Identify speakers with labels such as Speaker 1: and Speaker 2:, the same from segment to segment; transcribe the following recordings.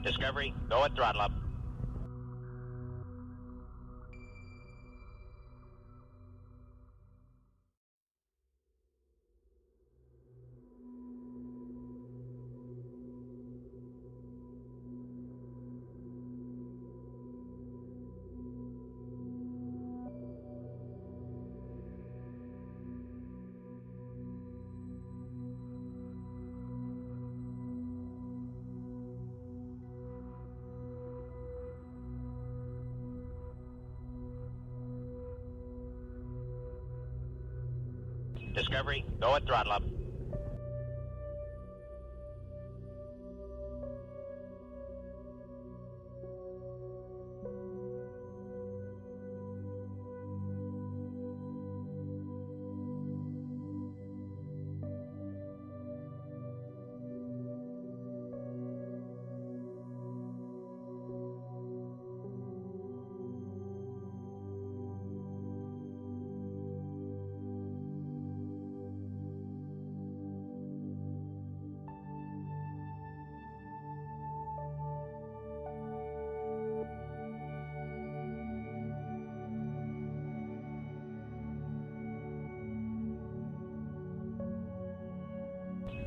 Speaker 1: Discovery, go at throttle up. Discovery, go at throttle up.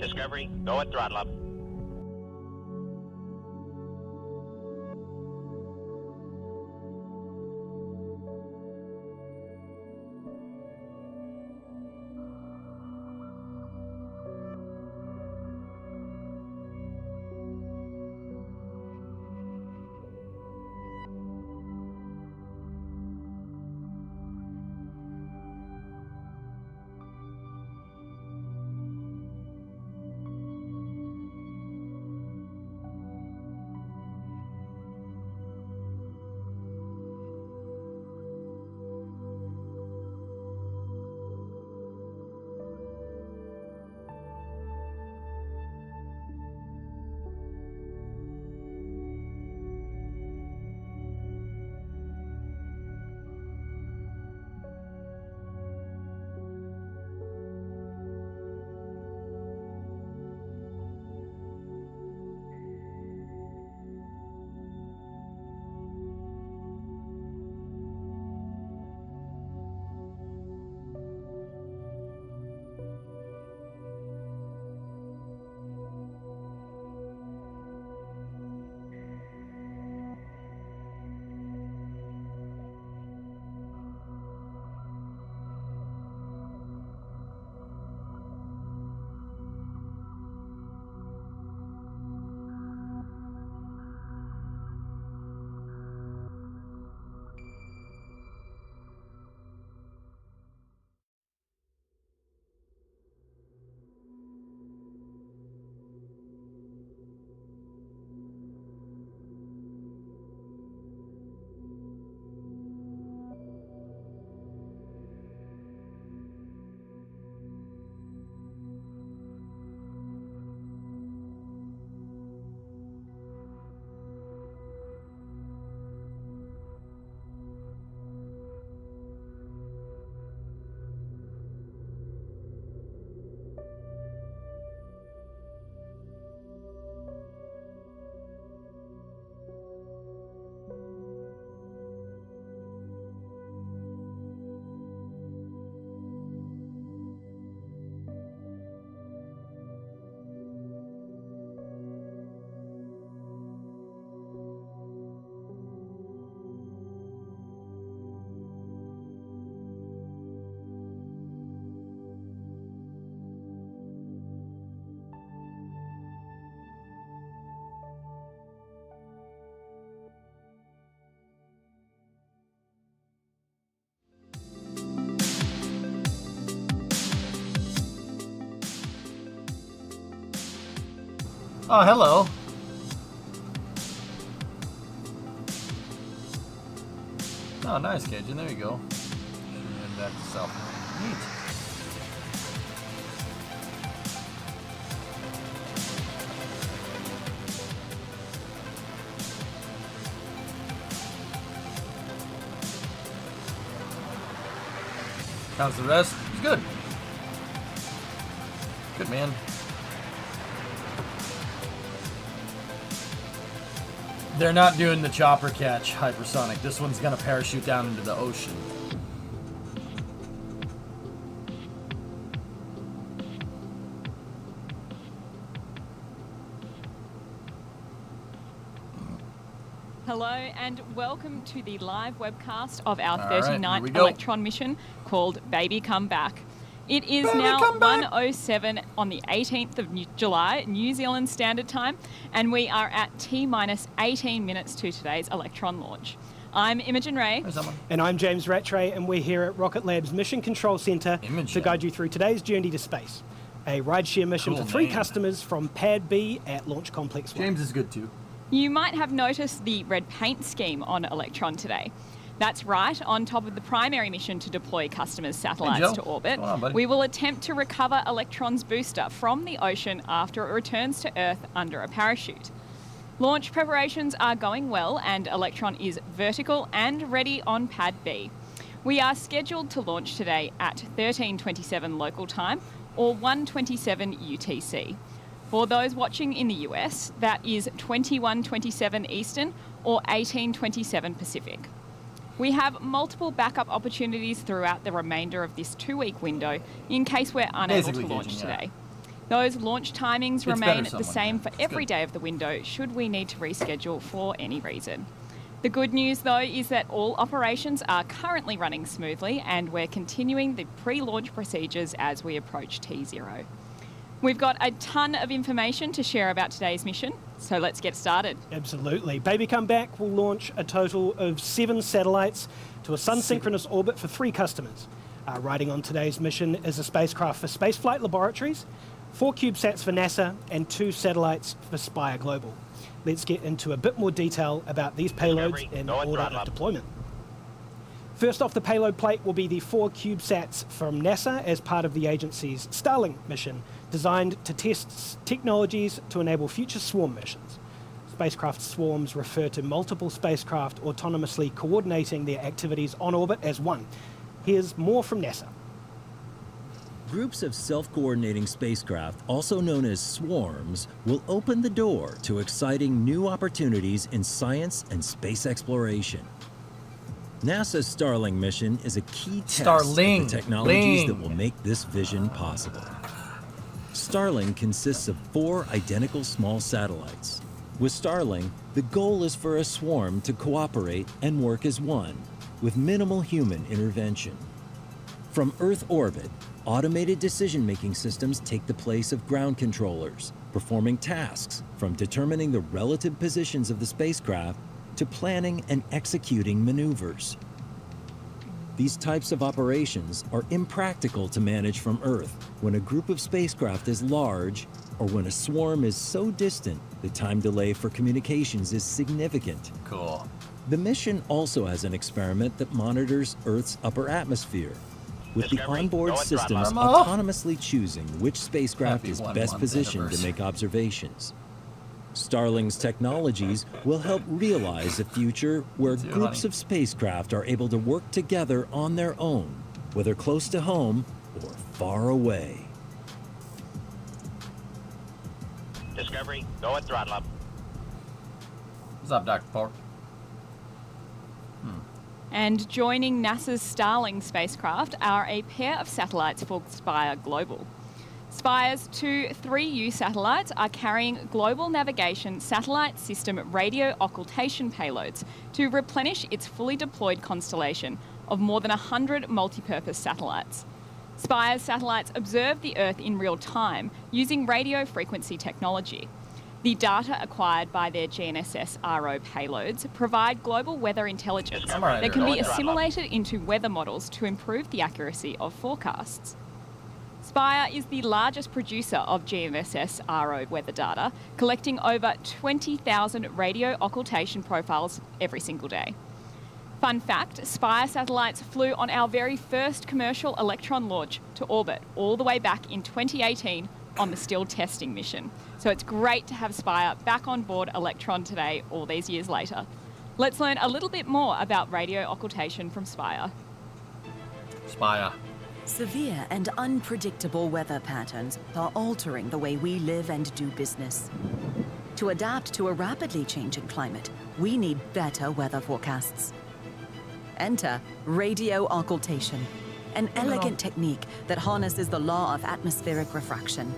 Speaker 1: Discovery, go at throttle up.
Speaker 2: Oh, hello. Oh, nice, Cajun. There you go. And back to South. Neat. How's the rest? It's good. Good, man. They're not doing the chopper catch hypersonic. This one's gonna parachute down into the ocean.
Speaker 3: Hello and welcome to the live webcast of our
Speaker 2: All right,
Speaker 3: 39th
Speaker 2: here we go.
Speaker 3: Electron mission called Baby Come Back. It is now 1:07 on the 18th of July, New Zealand Standard Time, and we are at T-minus 18 minutes to today's Electron launch. I'm Imogen Ray.
Speaker 4: And I'm James Rattray, and we're here at RocketLab's Mission Control Centre to guide you through today's journey to space. A rideshare mission for 3 customers from Pad B at Launch Complex 1.
Speaker 2: James is good too.
Speaker 3: You might have noticed the red paint scheme on Electron today. That's right, on top of the primary mission to deploy customers' satellites to orbit, we will attempt to recover Electron's booster from the ocean after it returns to Earth under a parachute. Launch preparations are going well and Electron is vertical and ready on Pad B. We are scheduled to launch today at 13:27 local time or 1:27 UTC. For those watching in the US, that is 21:27 Eastern or 18:27 Pacific. We have multiple backup opportunities throughout the remainder of this 2-week window in case we're unable to launch today. Those launch timings remain the same for every day of the window should we need to reschedule for any reason. The good news though is that all operations are currently running smoothly and we're continuing the pre-launch procedures as we approach T0. We've got a ton of information to share about today's mission, so let's get started.
Speaker 4: Absolutely. Baby Come Back will launch a total of 7 satellites to a sun-synchronous orbit for 3 customers. Riding on today's mission is a spacecraft for Spaceflight Laboratories, 4 CubeSats for NASA, and 2 satellites for Spire Global. Let's get into a bit more detail about these payloads in order of deployment. First off the payload plate will be the 4 CubeSats from NASA as part of the agency's Starlink mission, designed to test technologies to enable future swarm missions. Spacecraft swarms refer to multiple spacecraft autonomously coordinating their activities on orbit as one. Here's more from NASA.
Speaker 5: Groups of self-coordinating spacecraft, also known as swarms, will open the door to exciting new opportunities in science and space exploration. NASA's Starlink mission is a key test of the technologies that will make this vision possible. Starlink consists of 4 identical small satellites. With Starlink, the goal is for a swarm to cooperate and work as one, with minimal human intervention. From Earth orbit, automated decision-making systems take the place of ground controllers, performing tasks from determining the relative positions of the spacecraft to planning and executing maneuvers. These types of operations are impractical to manage from Earth when a group of spacecraft is large or when a swarm is so distant the time delay for communications is significant.
Speaker 2: Cool.
Speaker 5: The mission also has an experiment that monitors Earth's upper atmosphere, with the onboard systems autonomously choosing which spacecraft is best positioned to make observations. Starlink's technologies will help realize a future where groups of spacecraft are able to work together on their own, whether close to home or far away.
Speaker 1: Discovery, go at throttle up.
Speaker 2: What's up, Dr. Park?
Speaker 3: And joining NASA's Starlink spacecraft are a pair of satellites for Spire Global. Spire's 2 3U satellites are carrying Global Navigation Satellite System radio occultation payloads to replenish its fully deployed constellation of more than 100 multi-purpose satellites. Spire's satellites observe the Earth in real time using radio frequency technology. The data acquired by their GNSS RO payloads provide global weather intelligence that can be assimilated into weather models to improve the accuracy of forecasts. Spire is the largest producer of GNSS RO weather data, collecting over 20,000 radio occultation profiles every single day. Fun fact, Spire satellites flew on our very first commercial Electron launch to orbit all the way back in 2018 on the still testing mission. So it's great to have Spire back on board Electron today, all these years later. Let's learn a little bit more about radio occultation from Spire.
Speaker 2: Spire.
Speaker 6: Severe and unpredictable weather patterns are altering the way we live and do business. To adapt to a rapidly changing climate, we need better weather forecasts. Enter radio occultation, an elegant technique that harnesses the law of atmospheric refraction.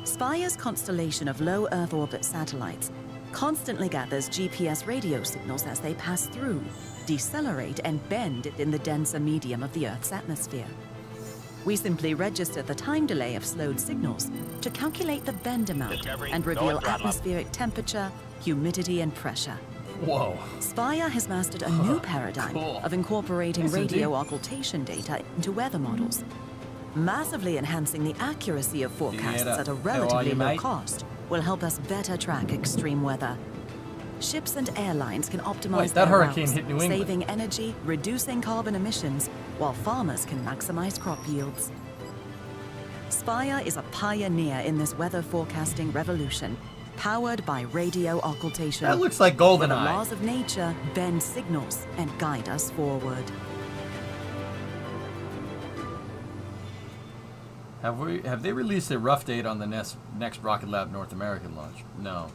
Speaker 6: Spire's constellation of low Earth orbit satellites constantly gathers GPS radio signals as they pass through, decelerate, and bend in the denser medium of the Earth's atmosphere. We simply register the time delay of slowed signals to calculate the bend amount
Speaker 1: Discovery,
Speaker 6: and
Speaker 1: go
Speaker 6: reveal
Speaker 1: and throttle up.
Speaker 6: atmospheric temperature, humidity, and pressure.
Speaker 2: Whoa.
Speaker 6: Spire has mastered a new paradigm
Speaker 2: Cool.
Speaker 6: of incorporating
Speaker 2: Yes,
Speaker 6: radio
Speaker 2: indeed.
Speaker 6: occultation data into weather models, massively enhancing the accuracy of forecasts
Speaker 2: Theatre.
Speaker 6: at a
Speaker 2: How are
Speaker 6: relatively
Speaker 2: you,
Speaker 6: low
Speaker 2: mate?
Speaker 6: cost will help us better track extreme weather. Ships and airlines can optimize
Speaker 2: Wait, that
Speaker 6: their
Speaker 2: hurricane
Speaker 6: routes,
Speaker 2: hit New England.
Speaker 6: saving energy, reducing carbon emissions, while farmers can maximize crop yields. Spire is a pioneer in this weather forecasting revolution, powered by radio occultation.
Speaker 2: That looks like
Speaker 6: where the
Speaker 2: GoldenEye.
Speaker 6: laws of nature bend signals and guide us forward.
Speaker 2: Have they released a rough date on the next Rocket Lab North American launch? No.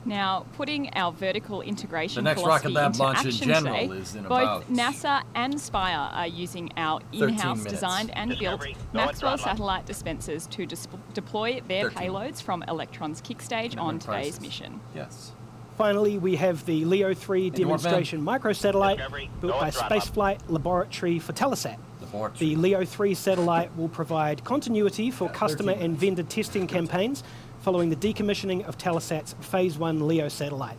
Speaker 3: Now, putting our vertical integration
Speaker 2: The next
Speaker 3: philosophy
Speaker 2: RocketLab
Speaker 3: into
Speaker 2: launch in
Speaker 3: action
Speaker 2: general
Speaker 3: today,
Speaker 2: is in
Speaker 3: both
Speaker 2: about
Speaker 3: NASA and Spire are using our
Speaker 2: 13
Speaker 3: in-house
Speaker 2: minutes.
Speaker 3: designed and built
Speaker 1: Discovery, go and
Speaker 3: Maxwell
Speaker 1: throttle up.
Speaker 3: satellite dispensers to deploy their
Speaker 2: 13.
Speaker 3: payloads from Electron's kick stage on
Speaker 2: Minimum
Speaker 3: today's
Speaker 2: prices.
Speaker 3: mission.
Speaker 2: Yes.
Speaker 4: Finally, we have the Leo 3
Speaker 2: Dwarf
Speaker 4: demonstration microsatellite
Speaker 1: Discovery,
Speaker 4: built
Speaker 1: go
Speaker 4: by
Speaker 1: and throttle up.
Speaker 4: Spaceflight Laboratory for Telesat. The Leo 3 satellite will provide continuity for customer
Speaker 2: 13
Speaker 4: and vendor testing campaigns following the decommissioning of Telesat's Phase 1 Leo satellite.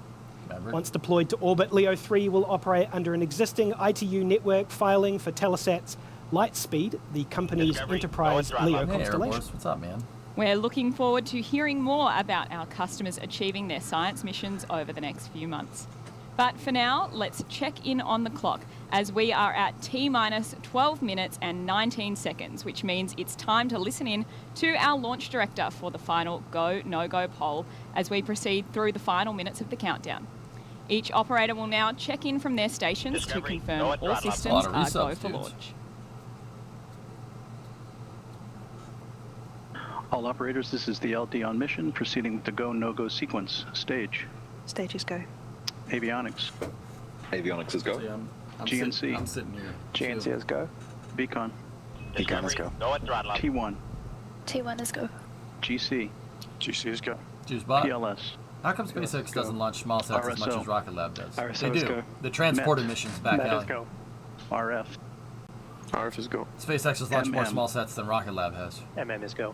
Speaker 2: Remember?
Speaker 4: Once deployed to orbit, Leo 3 will operate under an existing ITU network filing for Telesat's Lightspeed, the company's
Speaker 1: Discovery,
Speaker 4: enterprise
Speaker 1: go and
Speaker 4: Leo
Speaker 1: throttle
Speaker 2: Hey,
Speaker 4: constellation.
Speaker 2: Airborne, what's up, man?
Speaker 3: We're looking forward to hearing more about our customers achieving their science missions over the next few months. But for now, let's check in on the clock as we are at T-minus 12 minutes and 19 seconds, which means it's time to listen in to our launch director for the final go, no-go poll as we proceed through the final minutes of the countdown. Each operator will now check in from their stations
Speaker 1: Discovery,
Speaker 3: to confirm
Speaker 1: go and
Speaker 3: all
Speaker 1: throttle up.
Speaker 3: systems
Speaker 2: Lot of
Speaker 3: are
Speaker 2: resubs,
Speaker 3: go for
Speaker 2: dudes.
Speaker 3: launch.
Speaker 7: All operators, this is the LD on mission, proceeding with the go, no-go sequence. Stage.
Speaker 8: Stages go.
Speaker 7: Avionics.
Speaker 9: Avionics is go.
Speaker 2: See, I'm
Speaker 7: GNC.
Speaker 2: Sitting, I'm sitting here.
Speaker 8: GNC is go.
Speaker 7: Beacon.
Speaker 9: Beacon is
Speaker 1: Discovery,
Speaker 9: go.
Speaker 1: go and throttle up.
Speaker 7: T1.
Speaker 8: T1 is go.
Speaker 7: GC.
Speaker 9: GC is go.
Speaker 2: Juicebot.
Speaker 7: PLS.
Speaker 2: How come SpaceX doesn't launch small sats as much
Speaker 7: RSO.
Speaker 2: as RocketLab does?
Speaker 8: RSO
Speaker 2: They
Speaker 8: is
Speaker 2: do.
Speaker 8: go.
Speaker 2: The transporter
Speaker 7: Met.
Speaker 2: missions back
Speaker 8: That
Speaker 2: out.
Speaker 8: is go.
Speaker 7: RF.
Speaker 9: RF is go.
Speaker 2: SpaceX has launched more
Speaker 7: MM.
Speaker 2: small sats than RocketLab has.
Speaker 8: MM is go.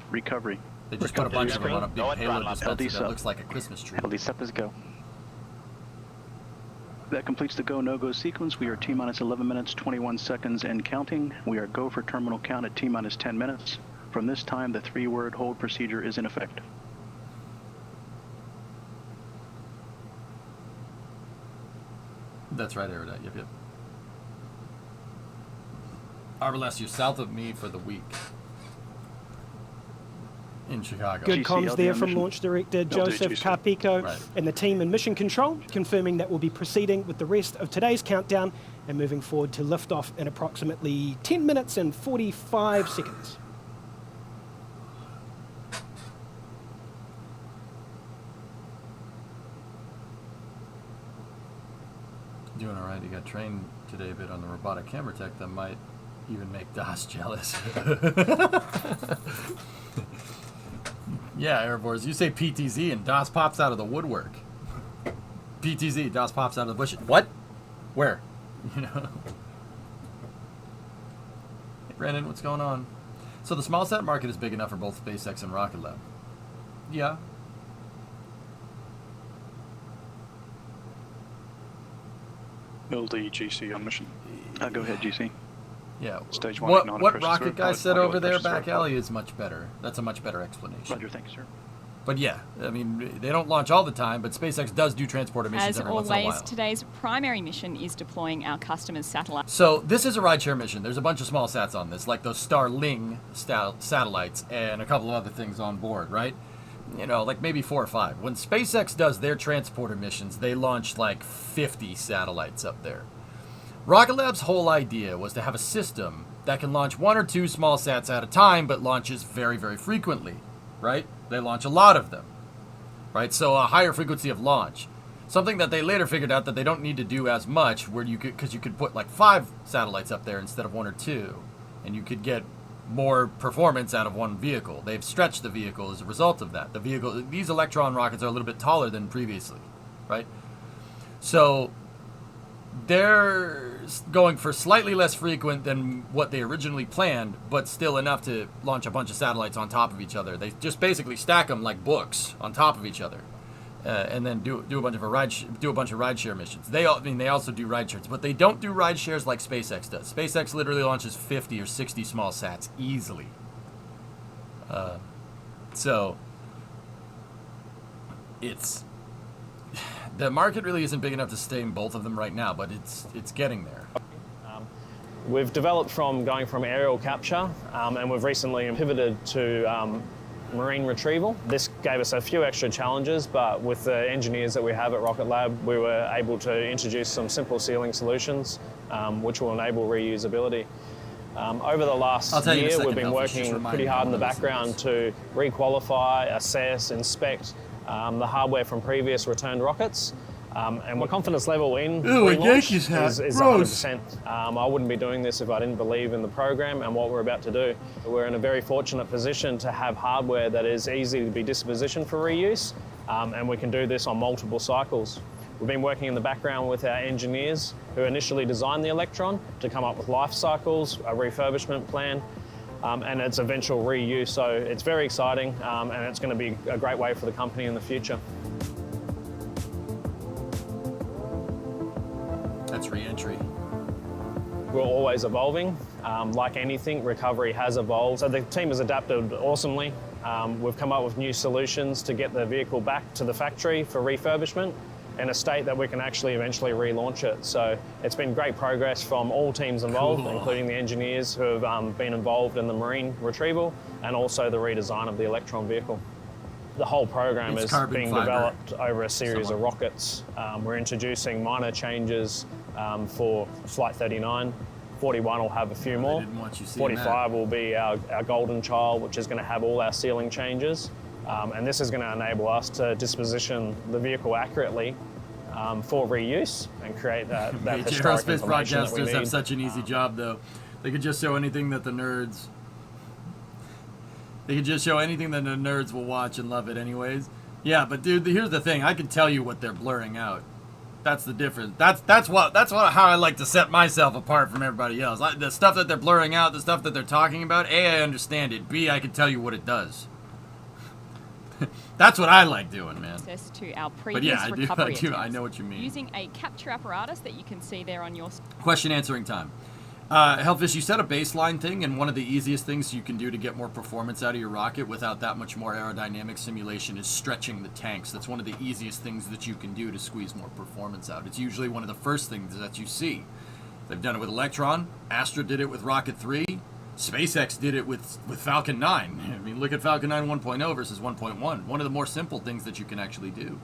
Speaker 7: Recovery.
Speaker 2: They just put a bunch of them on a big
Speaker 1: Go and
Speaker 2: payload
Speaker 1: throttle up.
Speaker 2: dispenser
Speaker 7: LD
Speaker 2: that
Speaker 7: sub.
Speaker 2: looks like a Christmas tree.
Speaker 8: LD SUP is go.
Speaker 7: That completes the go, no-go sequence. We are T-minus 11 minutes, 21 seconds and counting. We are go for terminal count at T-minus 10 minutes. From this time, the 3-word hold procedure is in effect.
Speaker 2: That's right, Aerodite. Yep, yep. Arbalest, you're south of me for the week. In Chicago.
Speaker 4: Good
Speaker 7: GC,
Speaker 4: comms there
Speaker 7: LD
Speaker 4: from
Speaker 7: mission.
Speaker 4: Launch Director Joseph
Speaker 9: GC.
Speaker 4: Carpico
Speaker 2: Right.
Speaker 4: and the team in Mission Control, confirming that we'll be proceeding with the rest of today's countdown and moving forward to liftoff in approximately 10 minutes and 45 seconds.
Speaker 2: Doing all right. You got trained today a bit on the robotic camera tech that might even make Das jealous. Yeah, Airborne, you say PTZ and Das pops out of the woodwork. PTZ, Das pops out of the bush. What? Where? You know. Hey, Brandon, what's going on? So the small sat market is big enough for both SpaceX and RocketLab. Yeah.
Speaker 9: LD GC on mission.
Speaker 7: Go ahead, GC.
Speaker 2: Yeah.
Speaker 9: Stage one,
Speaker 2: What
Speaker 9: ignite
Speaker 2: what
Speaker 9: pressure
Speaker 2: Rocket
Speaker 9: serve
Speaker 2: guy
Speaker 9: pod,
Speaker 2: said
Speaker 9: audio
Speaker 2: over there
Speaker 9: pressure
Speaker 2: back
Speaker 9: serve
Speaker 2: alley is much better. That's a much better explanation.
Speaker 7: Roger, thank you, sir.
Speaker 2: But yeah, I mean, they don't launch all the time, but SpaceX does do transporter missions
Speaker 3: As
Speaker 2: every once in a
Speaker 3: always,
Speaker 2: while.
Speaker 3: today's primary mission is deploying our customers' satellites.
Speaker 2: So this is a rideshare mission. There's a bunch of small sats on this, like those Starlink satellites and a couple of other things on board, right? You know, like maybe 4 or 5. When SpaceX does their transporter missions, they launch like 50 satellites up there. RocketLab's whole idea was to have a system that can launch 1 or 2 small sats at a time, but launches very, very frequently, right? They launch a lot of them. right? So a higher frequency of launch. Something that they later figured out that they don't need to do as much, where you could, because you could put like 5 satellites up there instead of 1 or 2, and you could get more performance out of one vehicle. They've stretched the vehicle as a result of that. These Electron rockets are a little bit taller than previously, right? So they're going for slightly less frequent than what they originally planned, but still enough to launch a bunch of satellites on top of each other. They just basically stack them like books on top of each other. And then do a bunch of rideshare missions. They also do ride shares, but they don't do ride shares like SpaceX does. SpaceX literally launches 50 or 60 small sats easily. So it's the market really isn't big enough to sustain both of them right now, but it's getting there.
Speaker 10: We've developed from going from aerial capture, and we've recently pivoted to marine retrieval. This gave us a few extra challenges, but with the engineers that we have at RocketLab, we were able to introduce some simple sealing solutions, which will enable reusability. Over the last year, we've been working pretty hard in the background to requalify, assess, inspect the hardware from previous returned rockets. And my confidence level in relaunch is 100%. I wouldn't be doing this if I didn't believe in the program and what we're about to do. We're in a very fortunate position to have hardware that is easy to be dispositioned for reuse, and we can do this on multiple cycles. We've been working in the background with our engineers who initially designed the Electron to come up with life cycles, a refurbishment plan, and its eventual reuse. So it's very exciting, and it's going to be a great way for the company in the future.
Speaker 2: That's re-entry.
Speaker 10: We're always evolving. Like anything, recovery has evolved. So the team has adapted awesomely. We've come up with new solutions to get the vehicle back to the factory for refurbishment in a state that we can actually eventually relaunch it. So it's been great progress from all teams involved, including the engineers who have been involved in the marine retrieval and also the redesign of the Electron vehicle. The whole program is being developed over a series of rockets. We're introducing minor changes for Flight 39. 41 will have a few more. 45 will be our golden child, which is going to have all our sealing changes. And this is going to enable us to disposition the vehicle accurately for reuse and create that historic
Speaker 2: aerospace
Speaker 10: information that we
Speaker 2: broadcasters
Speaker 10: need.
Speaker 2: have such an easy job, though. They could just show anything that the nerds... They could just show anything that the nerds will watch and love it anyways. Yeah, but dude, here's the thing. I can tell you what they're blurring out. That's the difference. That's how I like to set myself apart from everybody else. The stuff that they're blurring out, the stuff that they're talking about, A, I understand it. B, I can tell you what it does. That's what I like doing, man.
Speaker 3: Access to our previous recovery
Speaker 2: I do. I know what you mean.
Speaker 3: Using a capture apparatus that you can see there on your...
Speaker 2: Question answering time. Hellfish, you said a baseline thing, and one of the easiest things you can do to get more performance out of your rocket without that much more aerodynamic simulation is stretching the tanks. That's one of the easiest things that you can do to squeeze more performance out. It's usually one of the first things that you see. They've done it with Electron. Astra did it with Rocket 3. SpaceX did it with Falcon 9. I mean, look at Falcon 9 1.0 versus 1.1. One of the more simple things that you can actually do.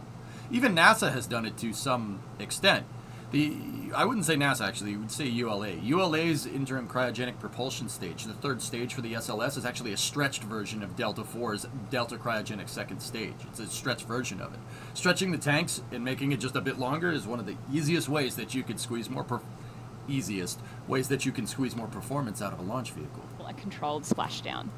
Speaker 2: Even NASA has done it to some extent. I wouldn't say NASA, actually. I would say ULA. ULA's interim cryogenic propulsion stage, the third stage for the SLS, is actually a stretched version of Delta 4's Delta cryogenic second stage. It's a stretched version of it. Stretching the tanks and making it just a bit longer is one of the easiest ways that you could squeeze more performance out of a launch vehicle.
Speaker 3: A controlled splashdown.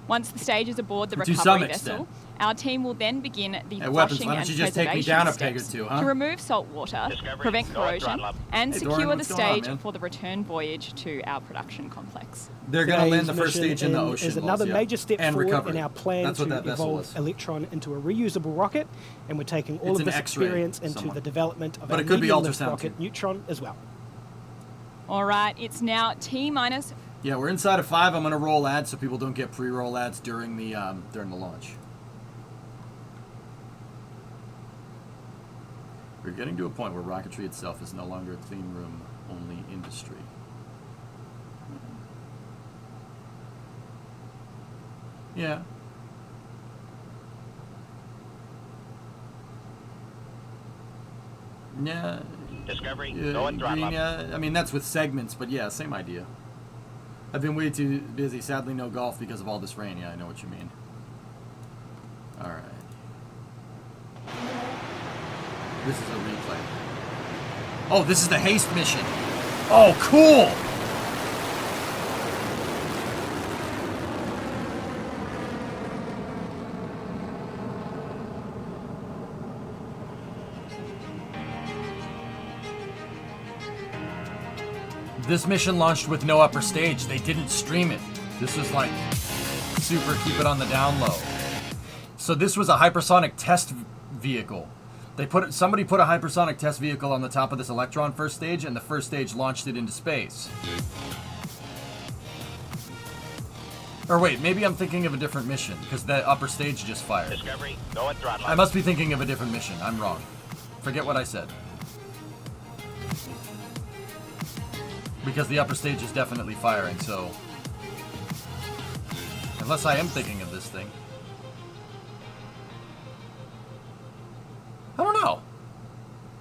Speaker 3: Once the stage is aboard the recovery vessel, our team will then begin the flushing and preservation steps to remove salt water, prevent corrosion, and secure the stage for the return voyage to our production complex.
Speaker 2: They're going to land the first stage in the ocean.
Speaker 4: Is another major step forward in our plan to evolve
Speaker 2: was.
Speaker 4: Electron into a reusable rocket, and we're taking all of this experience into the development of
Speaker 2: but
Speaker 4: a
Speaker 2: it could be
Speaker 4: medium-lift
Speaker 2: ultrasound
Speaker 4: rocket, Neutron, as well.
Speaker 3: All right, it's now T-minus...
Speaker 2: Yeah, we're inside of 5. I'm going to roll ads so people don't get pre-roll ads during the launch. We're getting to a point where rocketry itself is no longer a clean room only industry. Yeah. Yeah.
Speaker 1: Discovery, go and throttle up.
Speaker 2: Yeah, I mean, that's with segments, but yeah, same idea. I've been way too busy. Sadly, no golf because of all this rain. Yeah, I know what you mean. All right. This is a replay. Oh, this is the haste mission. Oh, cool! This mission launched with no upper stage. They didn't stream it. This was like super keep it on the down low. So this was a hypersonic test vehicle. Somebody put a hypersonic test vehicle on the top of this Electron first stage, and the first stage launched it into space. Or wait, maybe I'm thinking of a different mission, because the upper stage just fired.
Speaker 1: Discovery, go and throttle.
Speaker 2: I must be thinking of a different mission. I'm wrong. Forget what I said. Because the upper stage is definitely firing, so... Unless I am thinking of this thing. I don't know.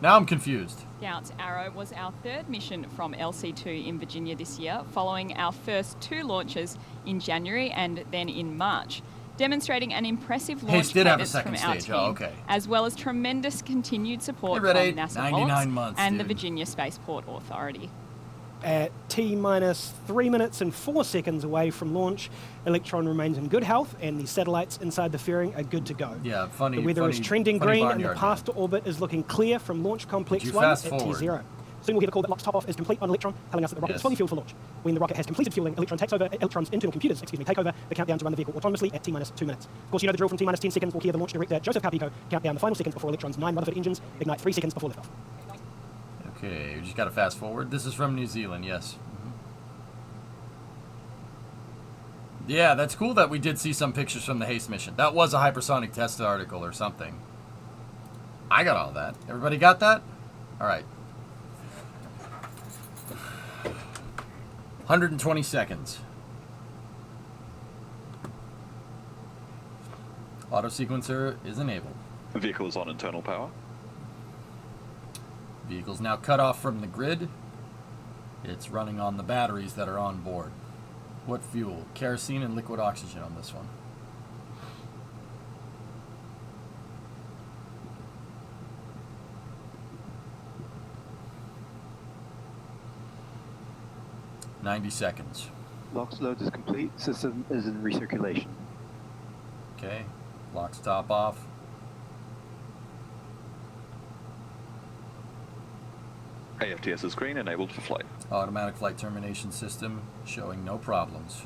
Speaker 2: Now I'm confused.
Speaker 3: Scout's Arrow was our third mission from LC2 in Virginia this year, following our first 2 launches in January and then in March, demonstrating an impressive launch cadence from our team, as well as tremendous continued support from NASA Wallops and the Virginia Spaceport Authority.
Speaker 4: At T-minus 3 minutes and 4 seconds away from launch, Electron remains in good health, and the satellites inside the fairing are good to go.
Speaker 2: Yeah, funny.
Speaker 4: The weather is trending green, and the path to orbit is looking clear from Launch Complex 1 at T0. Soon we'll get a call that LOX top-off is complete on Electron, telling us that the rocket is fully fueled for launch. When the rocket has completed fueling, Electron takes over Electron's internal computers, take over the countdown to run the vehicle autonomously at T-minus 2 minutes. Of course, you know the drill. From T-minus 10 seconds, we'll hear the launch director, Joseph Carpico, count down the final seconds before Electron's 9 Rutherford engines ignite 3 seconds before liftoff.
Speaker 2: Okay, we just got to fast forward. This is from New Zealand, yes. Yeah, that's cool that we did see some pictures from the haste mission. That was a hypersonic test article or something. I got all that. Everybody got that? All right. 120 seconds. Auto sequencer is enabled.
Speaker 9: The vehicle is on internal power.
Speaker 2: Vehicle's now cut off from the grid. It's running on the batteries that are on board. What fuel? Kerosene and liquid oxygen on this one. $90 seconds.
Speaker 11: LOX load is complete. System is in recirculation.
Speaker 2: Okay. LOX top off.
Speaker 9: AFTS is green, enabled for flight.
Speaker 2: Automatic flight termination system showing no problems.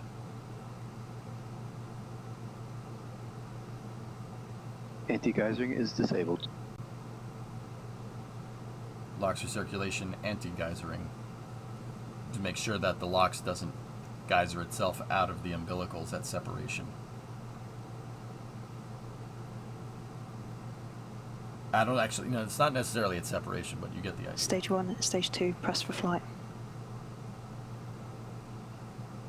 Speaker 11: Anti-geysering is disabled.
Speaker 2: LOX recirculation, anti-geysering. To make sure that the LOX doesn't geyser itself out of the umbilicals at separation. I don't actually, no, it's not necessarily at separation, but you get the idea.
Speaker 12: Stage 1, Stage 2, press for flight.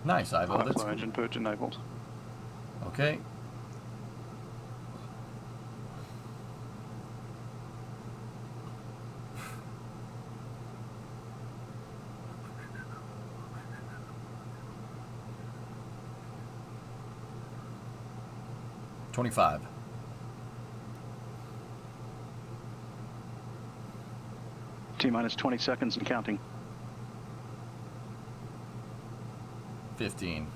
Speaker 2: Nice, Ivo.
Speaker 9: High
Speaker 2: That's
Speaker 9: flow engine purge enabled.
Speaker 2: okay. $25.
Speaker 7: T-minus 20 seconds and counting.
Speaker 2: 15.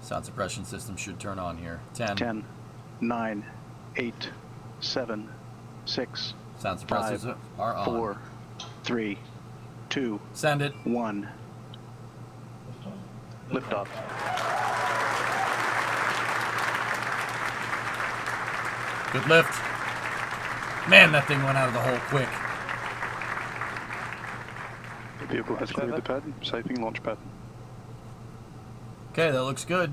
Speaker 2: Sound suppression system should turn on here. 10.
Speaker 7: 10, 9, 8, 7, 6,
Speaker 2: Sound suppressors
Speaker 7: 5,
Speaker 2: are on.
Speaker 7: 4, 3, 2,
Speaker 2: Send it.
Speaker 7: 1. Liftoff.
Speaker 2: Good lift. Man, that thing went out of the hole quick.
Speaker 9: The vehicle has cleared the pad, saving launch pad.
Speaker 2: Okay, that looks good.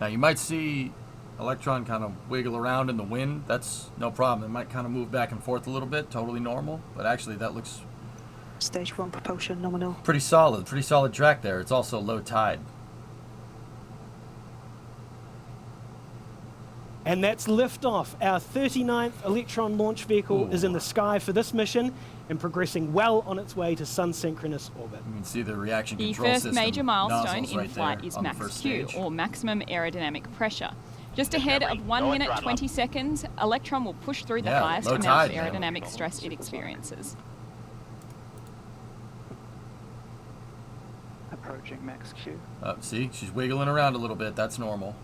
Speaker 2: Now you might see Electron kind of wiggle around in the wind. That's no problem. It might kind of move back and forth a little bit, totally normal. But actually that looks
Speaker 12: Stage 1 propulsion nominal.
Speaker 2: pretty solid track there. It's also low tide.
Speaker 4: And that's liftoff. Our 39th Electron launch vehicle is in the sky for this mission and progressing well on its way to sun-synchronous orbit.
Speaker 2: You can see the reaction
Speaker 3: The
Speaker 2: control
Speaker 3: first
Speaker 2: system
Speaker 3: major milestone
Speaker 2: nozzles
Speaker 3: in
Speaker 2: right
Speaker 3: flight
Speaker 2: there
Speaker 3: is
Speaker 2: on the
Speaker 3: max
Speaker 2: first
Speaker 3: Q,
Speaker 2: stage.
Speaker 3: or maximum aerodynamic pressure. Just ahead
Speaker 1: Discovery,
Speaker 3: of 1
Speaker 1: go and
Speaker 3: minute
Speaker 1: throttle
Speaker 3: 20
Speaker 1: up.
Speaker 3: seconds, Electron will push through the
Speaker 2: Yeah,
Speaker 3: highest
Speaker 2: low
Speaker 3: amount
Speaker 2: tide,
Speaker 3: of
Speaker 2: man.
Speaker 3: aerodynamic stress it experiences.
Speaker 11: Approaching max Q.
Speaker 2: See, she's wiggling around a little bit. That's normal.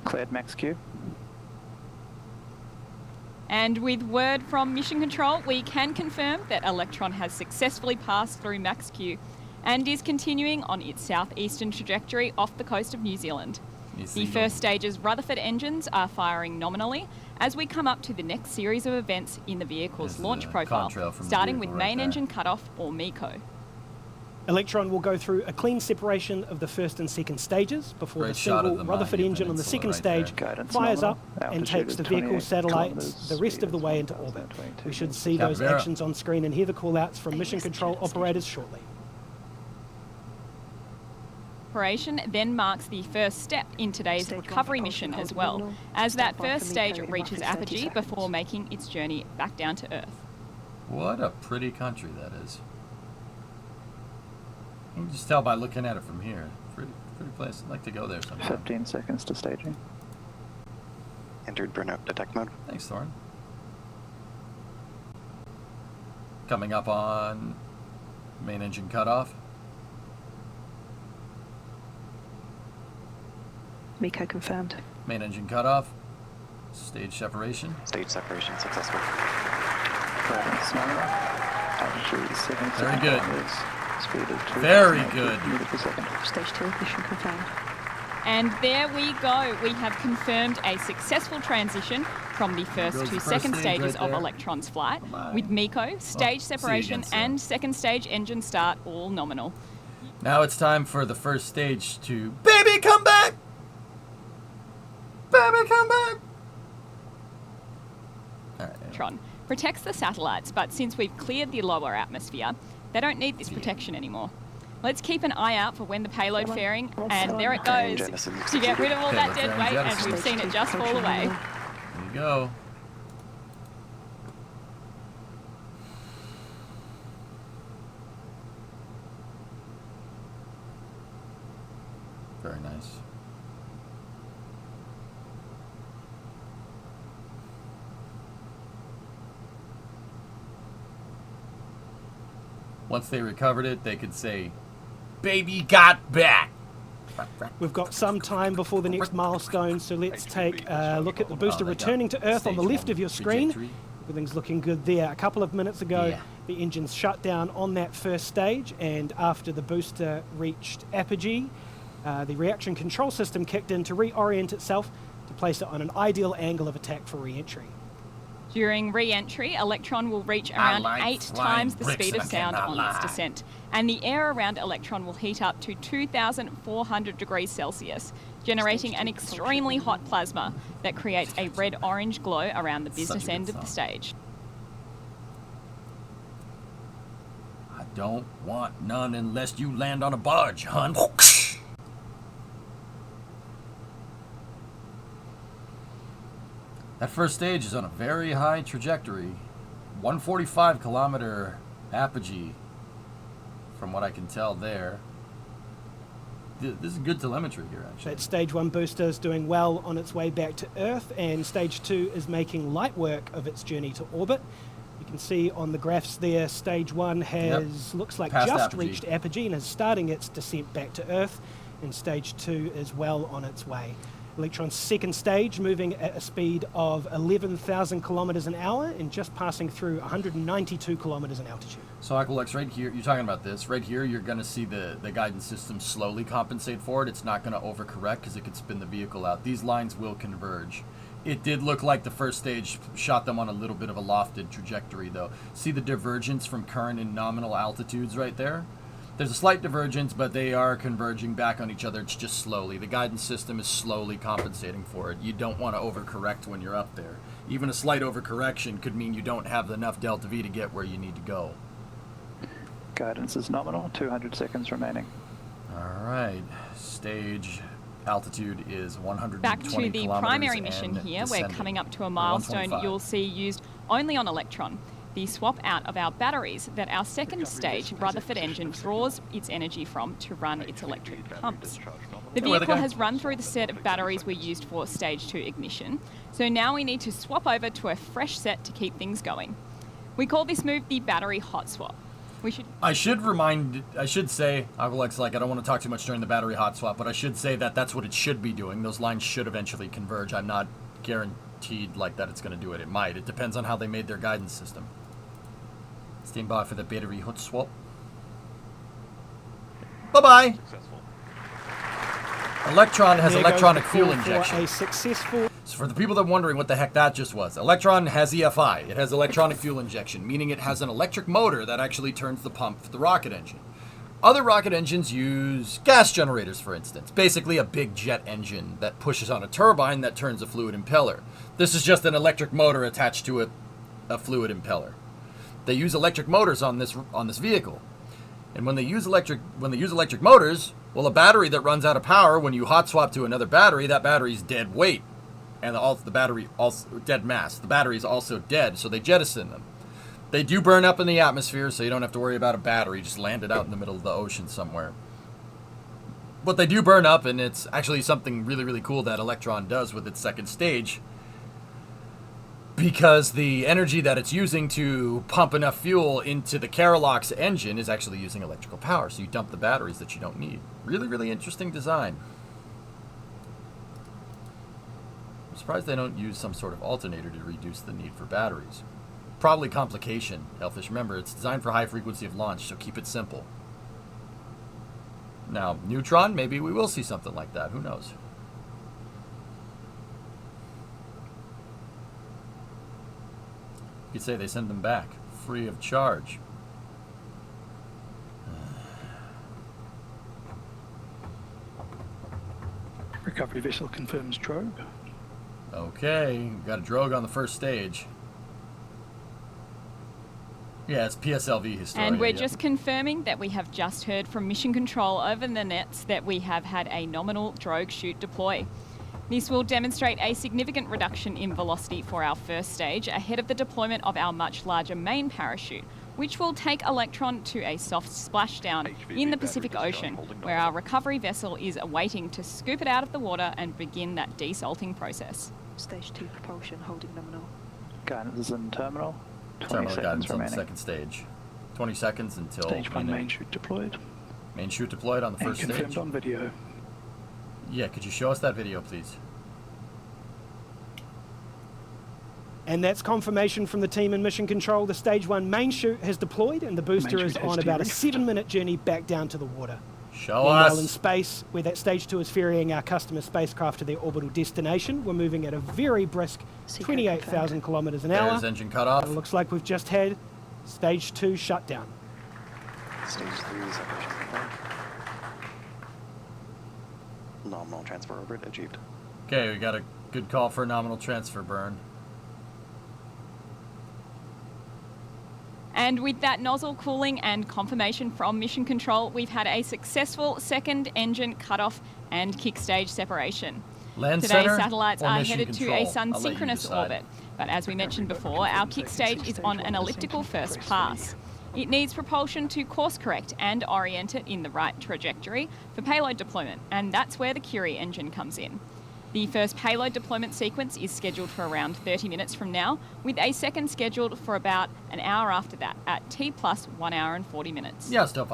Speaker 11: Cleared max Q.
Speaker 3: And with word from Mission Control, we can confirm that Electron has successfully passed through Max Q and is continuing on its southeastern trajectory off the coast of New Zealand. The first stage's Rutherford engines are firing nominally as we come up to the next series of events in the vehicle's
Speaker 2: There's
Speaker 3: launch
Speaker 2: the
Speaker 3: profile,
Speaker 2: contrail from the
Speaker 3: starting with
Speaker 2: vehicle right
Speaker 3: main
Speaker 2: there.
Speaker 3: engine cutoff, or MECO.
Speaker 4: Electron will go through a clean separation of the first and second stages before
Speaker 2: Great
Speaker 4: the
Speaker 2: shot of
Speaker 4: single
Speaker 2: the
Speaker 4: Rutherford
Speaker 2: Mahia
Speaker 4: engine on the
Speaker 2: Peninsula
Speaker 4: second
Speaker 2: right
Speaker 4: stage
Speaker 2: there.
Speaker 11: Guidance
Speaker 4: fires
Speaker 11: nominal.
Speaker 4: up and
Speaker 11: Altitude
Speaker 4: takes
Speaker 11: is
Speaker 4: the vehicle
Speaker 11: 28
Speaker 4: satellites
Speaker 11: kilometers,
Speaker 4: the rest
Speaker 11: speed
Speaker 4: of the
Speaker 11: is
Speaker 4: way into orbit.
Speaker 11: 1,022
Speaker 4: We should see
Speaker 2: Cap
Speaker 4: those
Speaker 2: Vera.
Speaker 4: actions on screen and hear the call-outs from Mission Control operators shortly.
Speaker 3: Operation then marks the first step in today's
Speaker 12: Stage one
Speaker 3: recovery
Speaker 12: propulsion
Speaker 3: mission as
Speaker 12: hold
Speaker 3: well,
Speaker 12: nominal.
Speaker 3: as that
Speaker 12: Stand by
Speaker 3: first
Speaker 12: for
Speaker 3: stage
Speaker 12: MECO in
Speaker 3: reaches
Speaker 12: roughly 30
Speaker 3: apogee before
Speaker 12: seconds.
Speaker 3: making its journey back down to Earth.
Speaker 2: What a pretty country that is. You can just tell by looking at it from here. Pretty place. I'd like to go there sometime.
Speaker 11: 15 seconds to staging.
Speaker 13: Entered burnout detect mode.
Speaker 2: Thanks, Thorin. Coming up on main engine cutoff.
Speaker 12: MECO confirmed.
Speaker 2: Main engine cutoff. Stage separation.
Speaker 13: Stage separation successful.
Speaker 11: Guidance nominal. Altitude 70
Speaker 2: Very good.
Speaker 11: kilometers. Speed is 2,000
Speaker 2: Very good.
Speaker 11: meters per second.
Speaker 12: Stage 2, mission confirmed.
Speaker 3: And there we go. We have confirmed a successful transition from the first
Speaker 2: Goes
Speaker 3: to
Speaker 2: the first
Speaker 3: second
Speaker 2: stage
Speaker 3: stages
Speaker 2: right
Speaker 3: of
Speaker 2: there.
Speaker 3: Electron's flight,
Speaker 2: Bye-bye.
Speaker 3: with MECO, stage
Speaker 2: see you
Speaker 3: separation,
Speaker 2: again soon.
Speaker 3: and second stage engine start all nominal.
Speaker 2: Now it's time for the first stage to baby come back. Baby come back. All right.
Speaker 3: Electron protects the satellites, but since we've cleared the lower atmosphere, they don't need this protection anymore. Let's keep an eye out for when the payload fairing, and there it goes, to get rid of all that dead weight, as we've seen it just fall away.
Speaker 2: There you go. Very nice. Once they recovered it, they could say, "Baby got back."
Speaker 4: We've got some time before the next milestone, so let's take a look at the booster
Speaker 2: they got
Speaker 4: returning to Earth on the
Speaker 2: stage
Speaker 4: left
Speaker 2: one
Speaker 4: of your screen.
Speaker 2: trajectory.
Speaker 4: Everything's looking good there. A couple of minutes ago,
Speaker 2: Yeah.
Speaker 4: the engines shut down on that first stage, and after the booster reached apogee, the reaction control system kicked in to reorient itself to place it on an ideal angle of attack for re-entry.
Speaker 3: During re-entry, Electron will reach around
Speaker 2: like
Speaker 3: 8
Speaker 2: flying
Speaker 3: times the
Speaker 2: bricks
Speaker 3: speed
Speaker 2: and
Speaker 3: of
Speaker 2: I
Speaker 3: sound
Speaker 2: cannot
Speaker 3: on its
Speaker 2: lie.
Speaker 3: descent, and the air around Electron will heat up to 2,400 degrees Celsius, generating an extremely hot plasma that creates a red-orange glow around the business
Speaker 2: Such a good
Speaker 3: end of the
Speaker 2: song.
Speaker 3: stage.
Speaker 2: I don't want none unless you land on a barge, hun. That first stage is on a very high trajectory. 145 kilometer apogee, from what I can tell there. This is good telemetry here, actually.
Speaker 4: That stage 1 booster is doing well on its way back to Earth, and stage 2 is making light work of its journey to orbit. You can see on the graphs there, stage 1 has, looks like
Speaker 2: Past
Speaker 4: just
Speaker 2: apogee.
Speaker 4: reached apogee and is starting its descent back to Earth, and stage 2 is well on its way. Electron's second stage moving at a speed of 11,000 kilometers an hour and just passing through 192 kilometers in altitude.
Speaker 2: So Aqualex, right here, you're talking about this. Right here, you're going to see the guidance system slowly compensate for it. It's not going to overcorrect because it could spin the vehicle out. These lines will converge. It did look like the first stage shot them on a little bit of a lofted trajectory, though. See the divergence from current and nominal altitudes right there? There's a slight divergence, but they are converging back on each other. It's just slowly. The guidance system is slowly compensating for it. You don't want to overcorrect when you're up there. Even a slight overcorrection could mean you don't have enough delta V to get where you need to go.
Speaker 11: Guidance is nominal. 200 seconds remaining.
Speaker 2: All right. Stage altitude is 120
Speaker 3: Back to the
Speaker 2: kilometers
Speaker 3: primary
Speaker 2: and
Speaker 3: mission here, we're
Speaker 2: descending.
Speaker 3: coming up to a
Speaker 2: Or
Speaker 3: milestone
Speaker 2: 125.
Speaker 3: you'll see used only on Electron. the swap out of our batteries that our second stage Rutherford engine draws its energy from to run its electric pumps. The vehicle has run through the set of batteries we used for stage 2 ignition, so now we need to swap over to a fresh set to keep things going. We call this move the battery hot swap. I should say, Alex, like, I don't want to talk too much during the battery hot swap, but I should say that that's what it should be doing. Those lines should eventually converge. I'm not guaranteed like that it's going to do it. It might. It depends on how they made their guidance system. Stand by for the battery hot swap. Bye-bye. Electron has electronic fuel injection. So for the people that are wondering what the heck that just was, Electron has EFI. It has electronic fuel injection, meaning it has an electric motor that actually turns the pump for the rocket engine. Other rocket engines use gas generators, for instance. Basically a big jet engine that pushes on a turbine that turns a fluid impeller. This is just an electric motor attached to a fluid impeller. They use electric motors on this vehicle. And when they use electric motors, well, a battery that runs out of power, when you hot swap to another battery, that battery's dead weight. And the battery also dead mass. The battery is also dead, so they jettison them. They do burn up in the atmosphere, so you don't have to worry about a battery just landed out in the middle of the ocean somewhere. But they do burn up, and it's actually something really, really cool that Electron does with its second stage, because the energy that it's using to pump enough fuel into the Carolox engine is actually using electrical power, so you dump the batteries that you don't need. Really, really interesting design. I'm surprised they don't use some sort of alternator to reduce the need for batteries. Probably complication, Hellfish. Remember, it's designed for high frequency of launch, so keep it simple. Now, Neutron, maybe we will see something like that. Who knows? You could say they send them back, free of charge.
Speaker 7: Recovery vessel confirms drogue.
Speaker 2: Okay, we've got a drogue on the first stage. Yeah, it's PSLV Historia.
Speaker 3: And we're just confirming that we have just heard from Mission Control over the nets that we have had a nominal drogue chute deploy. This will demonstrate a significant reduction in velocity for our first stage ahead of the deployment of our much larger main parachute, which will take Electron to a soft splashdown in the Pacific Ocean, where our recovery vessel is awaiting to scoop it out of the water and begin that desalting process.
Speaker 12: Stage 2 propulsion holding nominal.
Speaker 8: Guidance is in terminal. 20
Speaker 2: Terminal
Speaker 8: seconds
Speaker 2: guidance
Speaker 8: remaining.
Speaker 2: on the second stage. 20 seconds until...
Speaker 7: Stage 1 main chute deployed.
Speaker 2: Main chute deployed on the first
Speaker 7: and confirmed
Speaker 2: stage.
Speaker 7: on video.
Speaker 2: Yeah, could you show us that video, please?
Speaker 4: And that's confirmation from the team in Mission Control. The Stage 1 main chute has deployed, and the booster is on about a 7-minute journey back down to the water.
Speaker 2: Show us.
Speaker 4: Meanwhile, in space, where that Stage 2 is ferrying our customer spacecraft to their orbital destination, we're moving at a very brisk 28,000 kilometers an hour.
Speaker 2: There's engine cut off.
Speaker 4: It looks like we've just had Stage 2 shutdown.
Speaker 13: Stage 3 separation confirmed. Nominal transfer orbit achieved.
Speaker 2: Okay, we got a good call for a nominal transfer burn.
Speaker 3: And with that nozzle cooling and confirmation from Mission Control, we've had a successful second engine cutoff and kick stage separation.
Speaker 2: Land
Speaker 3: Today's
Speaker 2: center
Speaker 3: satellites
Speaker 2: or
Speaker 3: are
Speaker 2: mission
Speaker 3: headed to
Speaker 2: control?
Speaker 3: a
Speaker 2: I'll let you
Speaker 3: sun-synchronous
Speaker 2: decide.
Speaker 3: orbit. But as we mentioned before, our kick stage is on an elliptical first pass. It needs propulsion to course correct and orient it in the right trajectory for payload deployment, and that's where the Curie engine comes in. The first payload deployment sequence is scheduled for around 30 minutes from now, with a second scheduled for about an hour after that at T plus 1 hour and 40 minutes.
Speaker 2: Yeah, stuff.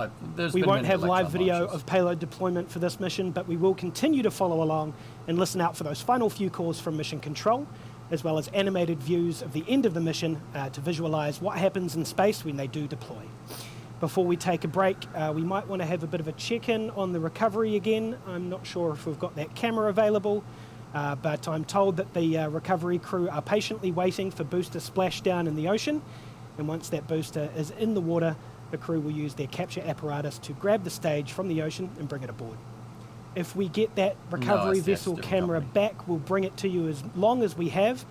Speaker 4: We won't have live video of payload deployment for this mission, but we will continue to follow along and listen out for those final few calls from Mission Control, as well as animated views of the end of the mission to visualize what happens in space when they do deploy. Before we take a break, we might want to have a bit of a check-in on the recovery again. I'm not sure if we've got that camera available, but I'm told that the recovery crew are patiently waiting for booster splashdown in the ocean, and once that booster is in the water, the crew will use their capture apparatus to grab the stage from the ocean and bring it aboard. If we get that recovery vessel camera back, we'll bring it to you as long as we have,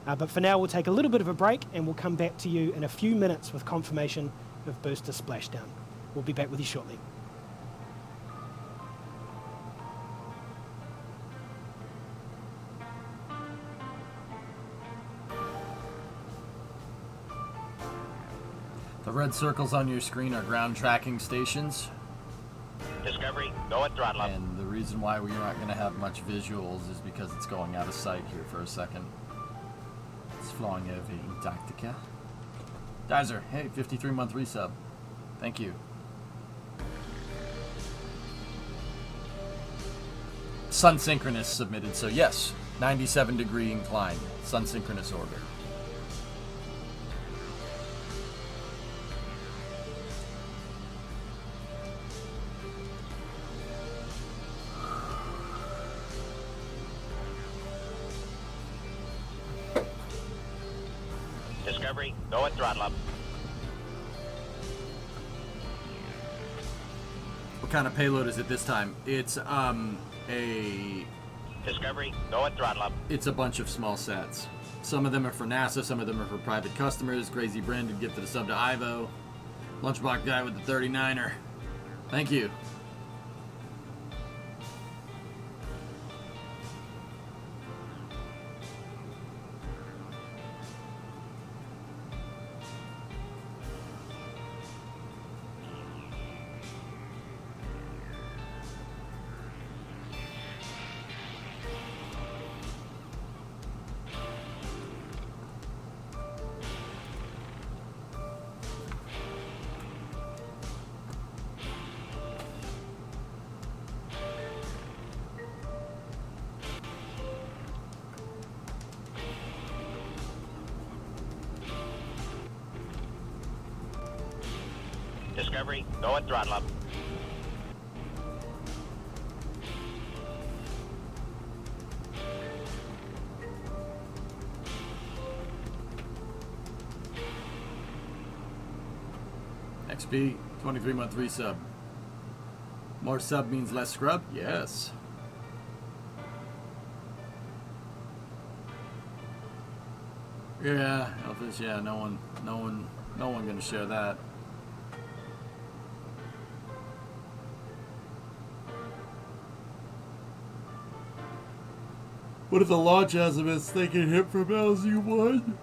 Speaker 4: but for now we'll take a little bit of a break and we'll come back to you in a few minutes with confirmation of booster splashdown. We'll be back with you shortly.
Speaker 2: The red circles on your screen are ground tracking stations.
Speaker 1: Discovery, go at throttle up.
Speaker 2: And the reason why we aren't going to have much visuals is because it's going out of sight here for a second. It's flying over Antarctica. Dizer, hey, 53-month resub. Thank you. Sun synchronous submitted, so yes, 97-degree incline, sun synchronous orbit.
Speaker 1: Discovery, go at throttle up.
Speaker 2: What kind of payload is it this time? It's
Speaker 1: Discovery, go at throttle up.
Speaker 2: It's a bunch of small sats. Some of them are for NASA, some of them are for private customers. Crazy Brandon gifted a sub to Ivo. Lunchbox guy with the 39er. Thank you.
Speaker 1: Discovery, go at throttle up.
Speaker 2: XP, 23-month resub. More sub means less scrub? Yes. Yeah, Elfish, yeah, no one gonna share that. What if the launch azimuths they can hit from LZ1?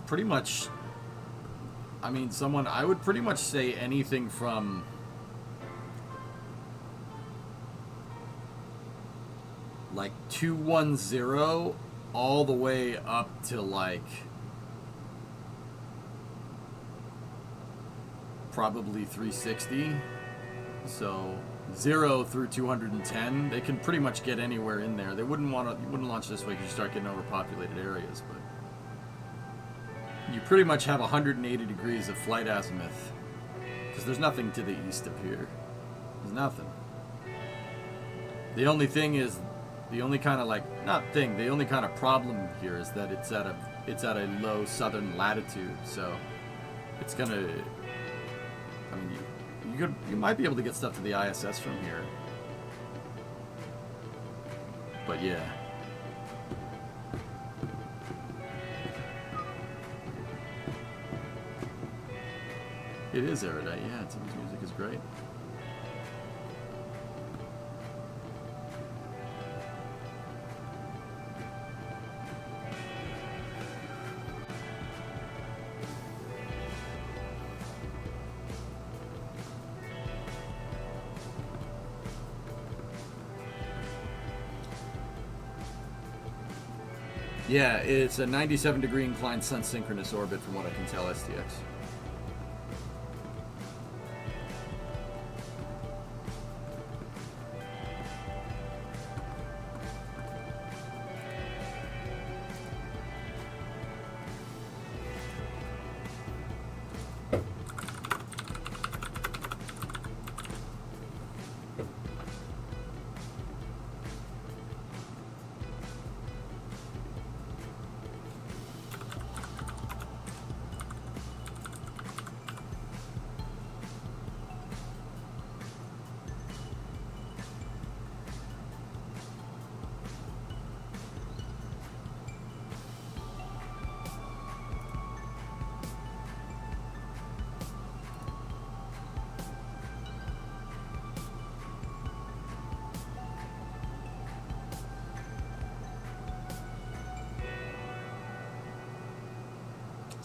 Speaker 2: Pretty much, I mean, I would pretty much say anything from like 210 all the way up to like probably 360. So 0 through 210, they can pretty much get anywhere in there. They wouldn't launch this way because you start getting overpopulated areas, but you pretty much have 180 degrees of flight azimuth because there's nothing to the east of here. There's nothing. The only thing is, the only kind of the only kind of problem here is that it's at a low southern latitude, so it's gonna, I mean, you might be able to get stuff to the ISS from here. But yeah. It is erudite, yeah, Tim's music is great. Yeah, it's a 97-degree inclined sun synchronous orbit from what I can tell, STX.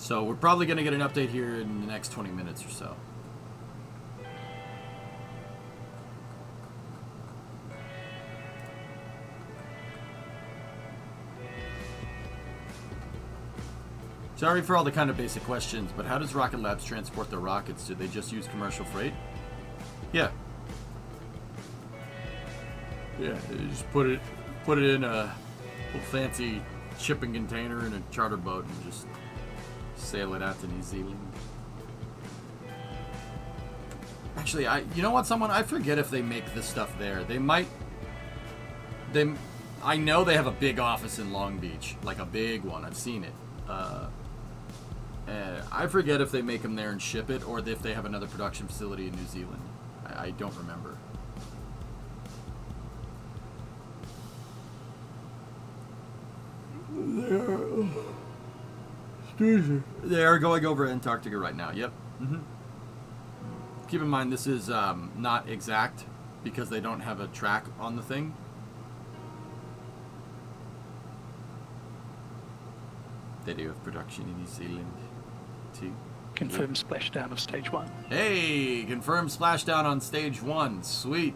Speaker 2: So we're probably going to get an update here in the next 20 minutes or so. Sorry for all the kind of basic questions, but how does Rocket Labs transport their rockets? Do they just use commercial freight? Yeah. Yeah, you just put it in a little fancy shipping container in a charter boat and just sail it out to New Zealand. Actually, you know what, I forget if they make this stuff there. I know they have a big office in Long Beach, like a big one. I've seen it. I forget if they make them there and ship it, or if they have another production facility in New Zealand. I don't remember. They are going over Antarctica right now. Yep. Keep in mind, this is not exact because they don't have a track on the thing. They do have production in New Zealand too.
Speaker 8: Confirm splashdown of stage 1.
Speaker 2: Hey, confirm splashdown on stage 1. Sweet.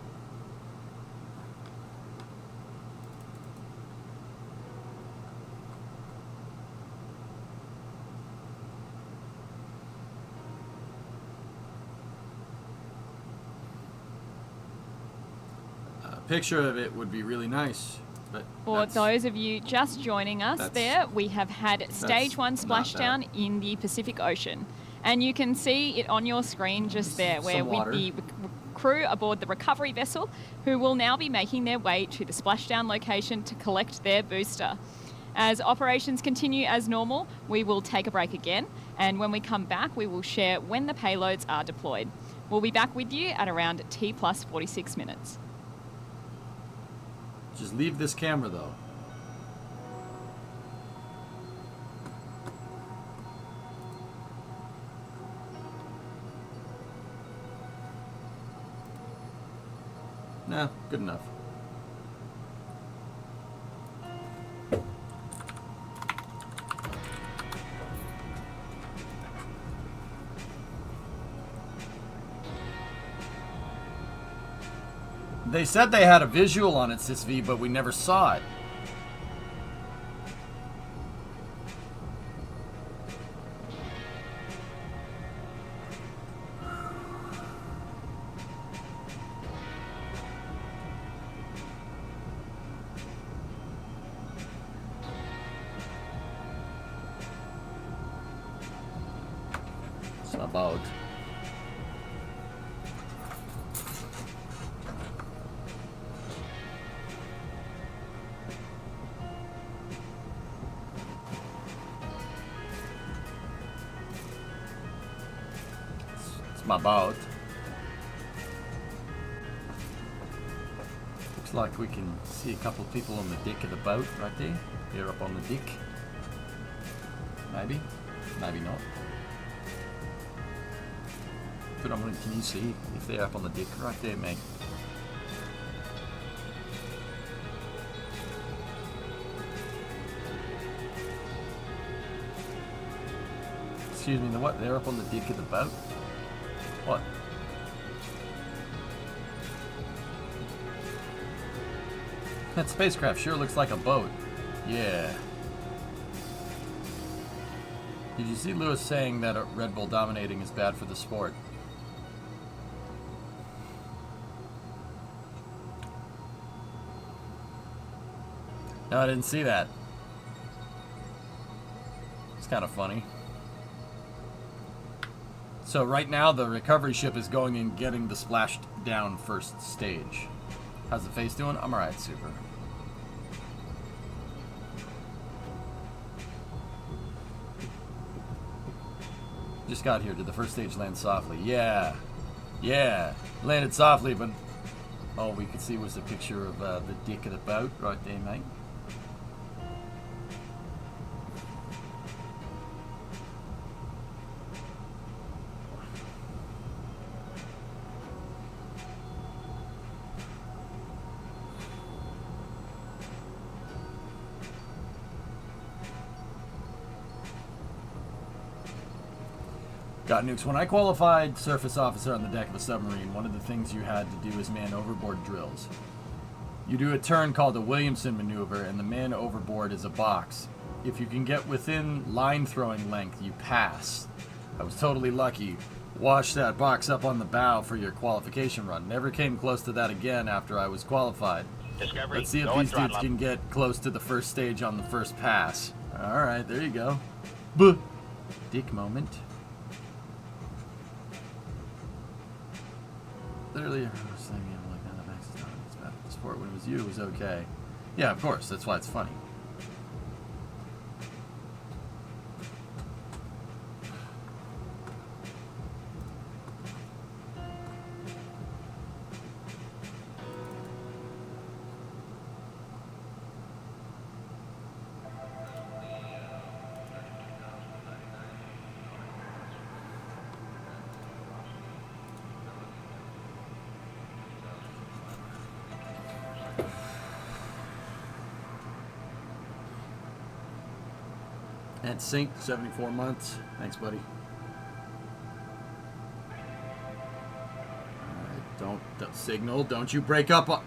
Speaker 2: Picture of it would be really nice, but
Speaker 3: for those of you just joining us there, we have had stage 1 splashdown in the Pacific Ocean, and you can see it on your screen just there, where with the crew aboard the recovery vessel, who will now be making their way to the splashdown location to collect their booster. As operations continue as normal, we will take a break again, and when we come back, we will share when the payloads are deployed. We'll be back with you at around T+46 minutes.
Speaker 2: Just leave this camera, though. Nah, good enough. They said they had a visual on it, SysV, but we never saw it. It's about... my boat. Looks like we can see a couple of people on the deck of the boat right there. They're up on the deck. Maybe, maybe not. But can you see if they're up on the deck right there, mate? Excuse me, the what? They're up on the deck of the boat? What? That spacecraft sure looks like a boat. Yeah. Did you see Lewis saying that Red Bull dominating is bad for the sport? No, I didn't see that. It's kind of funny. So right now the recovery ship is going and getting the splashed down first stage. How's the face doing? I'm alright, super. Just got here. Did the first stage land softly? Yeah. Yeah. Landed softly, but all we could see was a picture of the deck of the boat right there, mate. Got nukes. When I qualified surface officer on the deck of a submarine, one of the things you had to do is man overboard drills. You do a turn called the Williamson maneuver, and the man overboard is a box. If you can get within line throwing length, you pass. I was totally lucky. Washed that box up on the bow for your qualification run. Never came close to that again after I was qualified.
Speaker 1: Discovery,
Speaker 2: Let's see if these dudes can get close to the first stage on the first pass. Alright, there you go. Buh. Dick moment. Literally, I was thinking, like, none of access time. It's bad. The sport when it was you was okay. Yeah, of course. That's why it's funny. And sync 74 months. Thanks, buddy. Alright, don't signal. Don't you break up.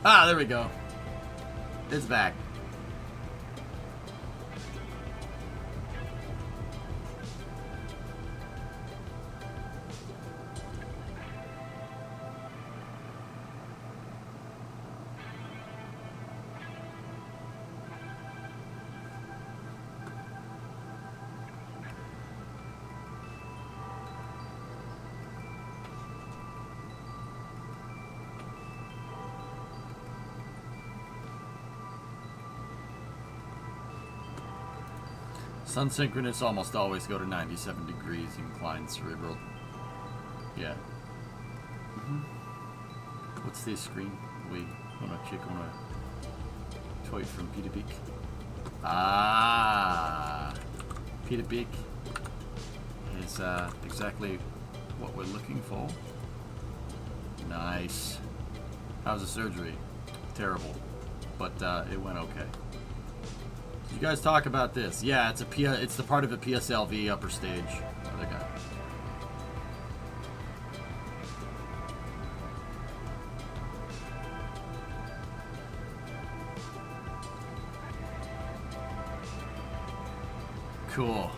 Speaker 2: Ah, there we go. It's back. Sun synchronous almost always go to 97 degrees inclined cerebral. Yeah. What's this screen? We wanna check on a tweet from Peter Beak. Ah, Peter Beak is exactly what we're looking for. Nice. How's the surgery? Terrible, but it went okay. You guys talk about this? Yeah, it's the part of a PSLV upper stage. Other guy. Cool.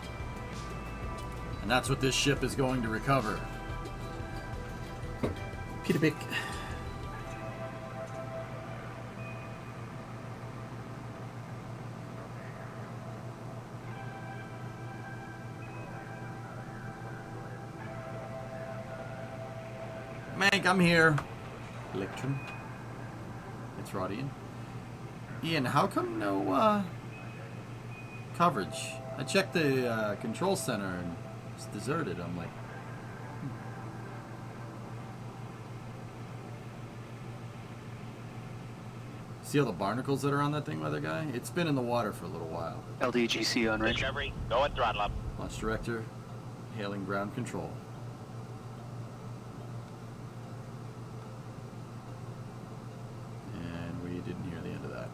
Speaker 2: And that's what this ship is going to recover. Peter Bick. Mank, I'm here. Electron. It's Rodian. Ian, how come no coverage? I checked the control center and it's deserted. I'm like, See all the barnacles that are on that thing, weather guy? It's been in the water for a little while.
Speaker 11: LDGC on range.
Speaker 1: Discovery, go and throttle up.
Speaker 2: Launch director, hailing ground control. And we didn't hear the end of that.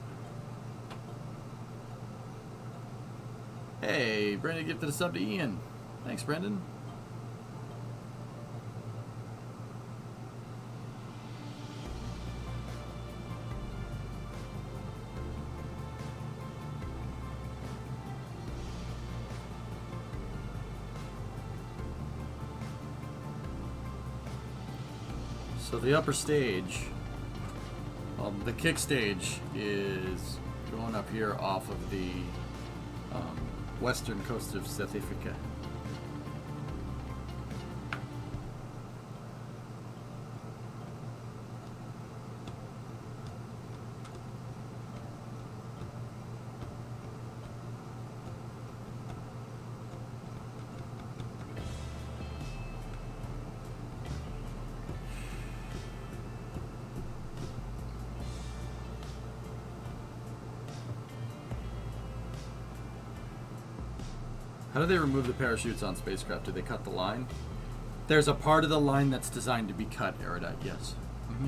Speaker 2: Hey, Brendan gifted a sub to Ian. Thanks, Brendan. So the upper stage, the kick stage is going up here off of the western coast of South Africa. How do they remove the parachutes on spacecraft? Do they cut the line? There's a part of the line that's designed to be cut, Erudite, yes. Mm-hmm.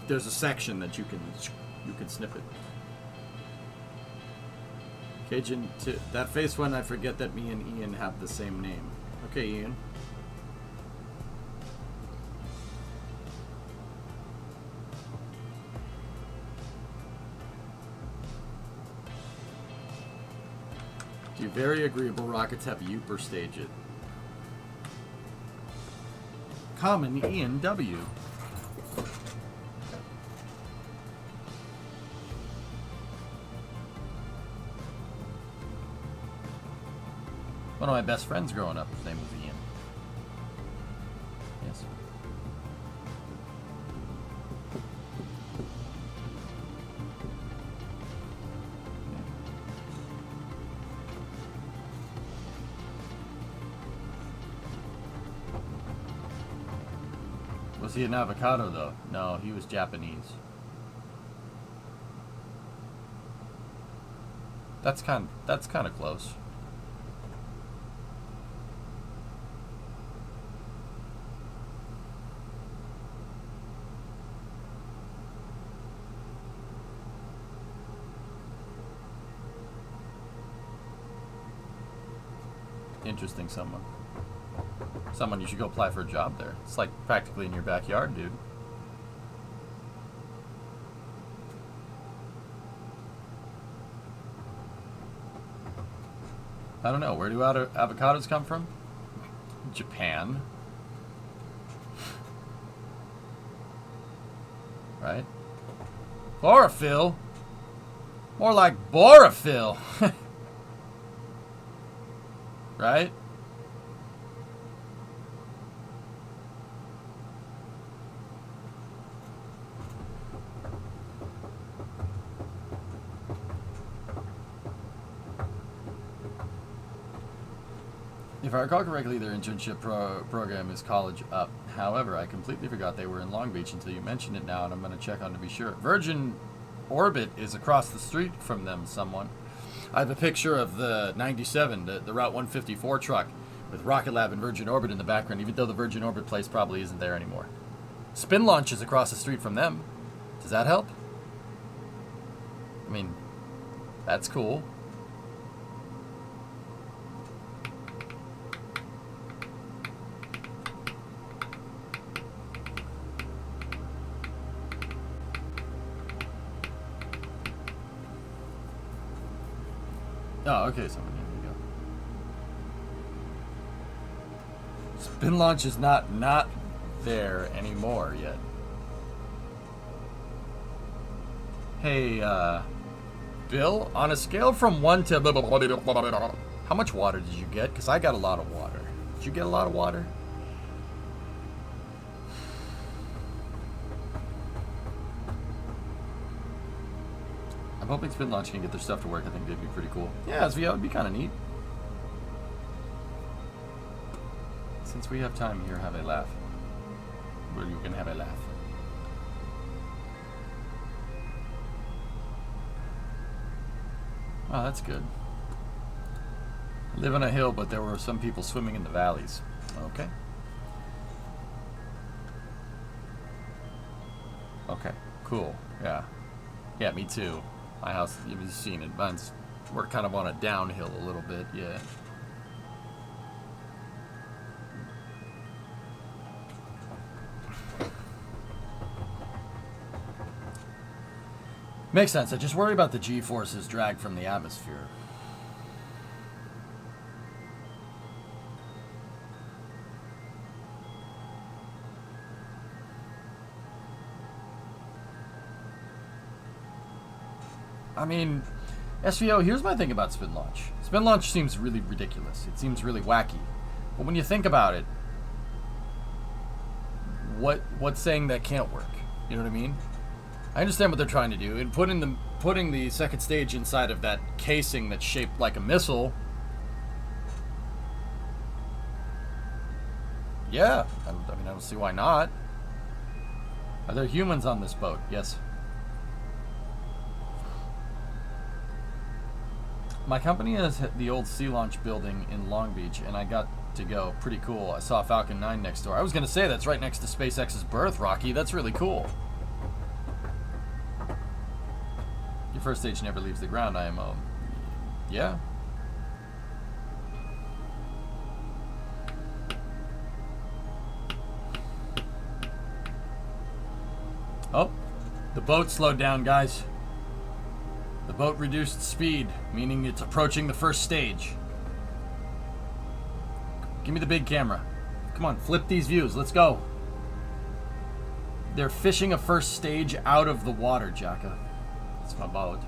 Speaker 2: There's a section that you can snip it. Cajun, that face one, I forget that me and Ian have the same name. Okay, Ian. Do very agreeable rockets have Uper stage it? Common Ian W. One of my best friends growing up, his name was Ian. Yes. Was he an avocado though? No, he was Japanese. That's kind of close. Interesting someone. Someone you should go apply for a job there. It's like practically in your backyard, dude. I don't know. Where do avocados come from? Japan. Right? Chlorophyll? More like borophyll. Right? If I recall correctly, their internship program is college up. However, I completely forgot they were in Long Beach until you mentioned it now, and I'm going to check on to be sure. Virgin Orbit is across the street from them, someone. I have a picture of the 97, the Route 154 truck with RocketLab and Virgin Orbit in the background, even though the Virgin Orbit place probably isn't there anymore. Spin Launch is across the street from them. Does that help? I mean, that's cool. Oh, okay, so here we go. Spin Launch is not there anymore yet. Hey, Bill, on a scale from 1 to blah, blah, blah, blah, blah, blah, blah, how much water did you get? Because I got a lot of water. Did you get a lot of water? I'm hoping Spin Launch can get their stuff to work. I think they'd be pretty cool. Yeah, SVO would be kind of neat. Since we have time here, have a laugh. Where you can have a laugh. Oh, that's good. I live on a hill, but there were some people swimming in the valleys. Okay. Okay, cool. Yeah. Yeah, me too. My house, you've seen it. We're kind of on a downhill a little bit, yeah. Makes sense. I just worry about the G-forces dragged from the atmosphere. I mean, SVO, here's my thing about spin launch. Spin launch seems really ridiculous. It seems really wacky. But when you think about it, what's saying that can't work? You know what I mean? I understand what they're trying to do. And putting the second stage inside of that casing that's shaped like a missile. Yeah, I mean, I don't see why not. Are there humans on this boat? Yes. My company has the old Sea Launch building in Long Beach, and I got to go. Pretty cool. I saw Falcon 9 next door. I was going to say that's right next to SpaceX's berth, Rocky. That's really cool. Your first stage never leaves the ground, IMO. Yeah. Oh, the boat slowed down, guys. The boat reduced speed, meaning it's approaching the first stage. Give me the big camera. Come on, flip these views. Let's go. They're fishing a first stage out of the water, Jacka. That's my boat.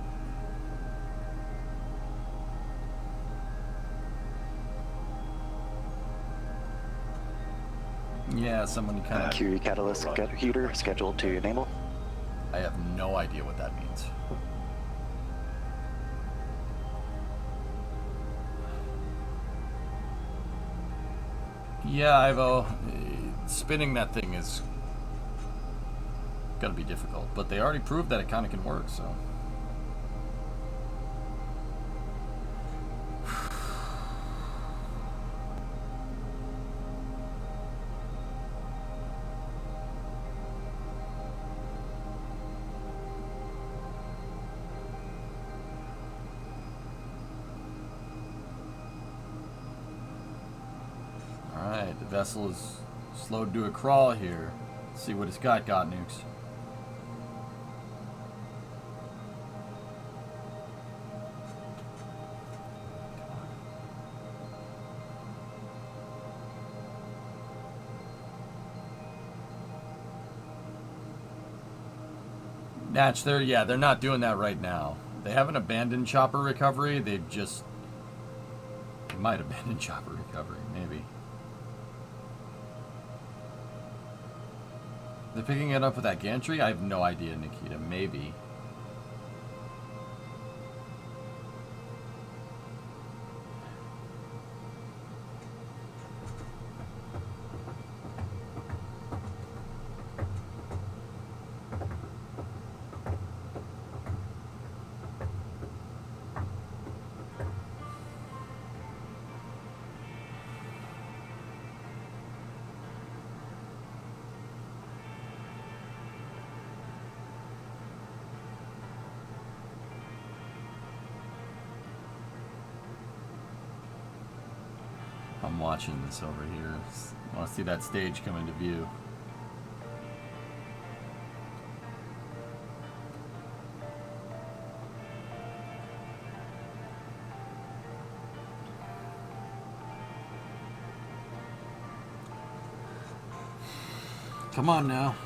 Speaker 2: Yeah, someone kind of...
Speaker 13: QE catalyst heater scheduled to enable.
Speaker 2: I have no idea what that means. Yeah, Ivo, spinning that thing is gonna be difficult, but they already proved that it kind of can work, so. Alright, the vessel is slowed to a crawl here. Let's see what it's got, nukes. Natch, they're not doing that right now. They haven't abandoned chopper recovery, they might abandon chopper recovery, maybe. They're picking it up with that gantry? I have no idea, Nikita. Maybe. I'm watching this over here. I want to see that stage come into view. Come on now.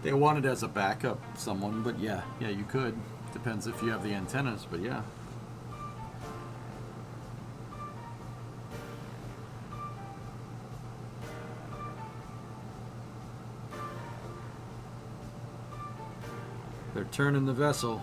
Speaker 2: They want it as a backup, someone, but yeah, you could. Depends if you have the antennas, but yeah. They're turning the vessel.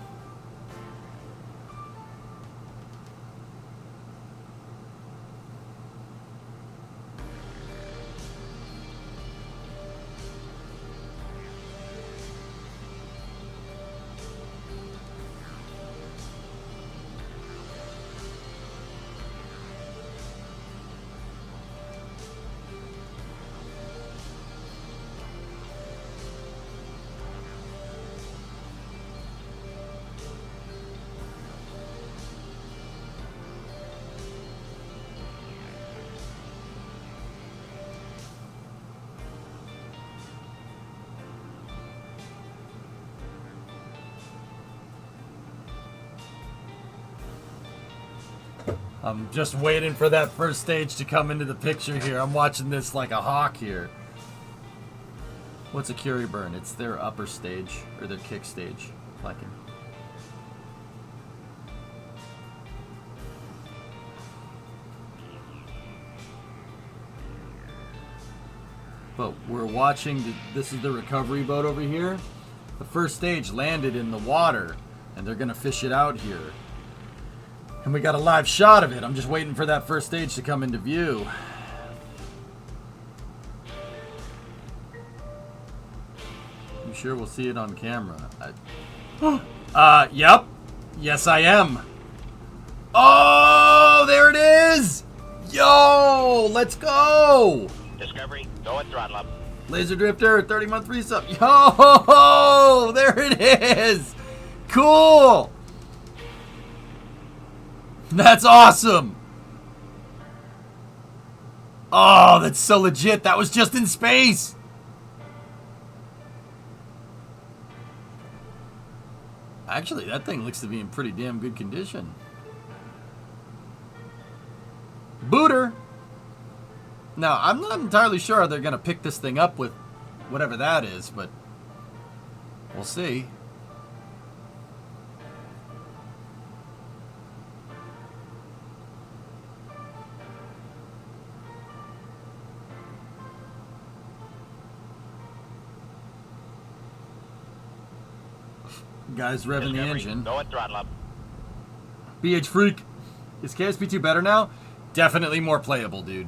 Speaker 2: I'm just waiting for that first stage to come into the picture here. I'm watching this like a hawk here. What's a Curie burn? It's their upper stage, or their kick stage. Flanking. But we're watching, this is the recovery boat over here. The first stage landed in the water, and they're gonna fish it out here. And we got a live shot of it. I'm just waiting for that first stage to come into view. I'm sure we'll see it on camera. Yep. Yes, I am. Oh, there it is. Yo, let's go.
Speaker 1: Discovery, go and throttle up.
Speaker 2: Laser Drifter, 30-month resub. Yo, there it is. Cool. That's awesome. Oh, that's so legit. That was just in space. Actually, that thing looks to be in pretty damn good condition. Booter. Now, I'm not entirely sure they're going to pick this thing up with whatever that is, but we'll see. Guys revving the engine.
Speaker 1: Go and throttle up.
Speaker 2: BH Freak. Is KSP2 better now? Definitely more playable, dude.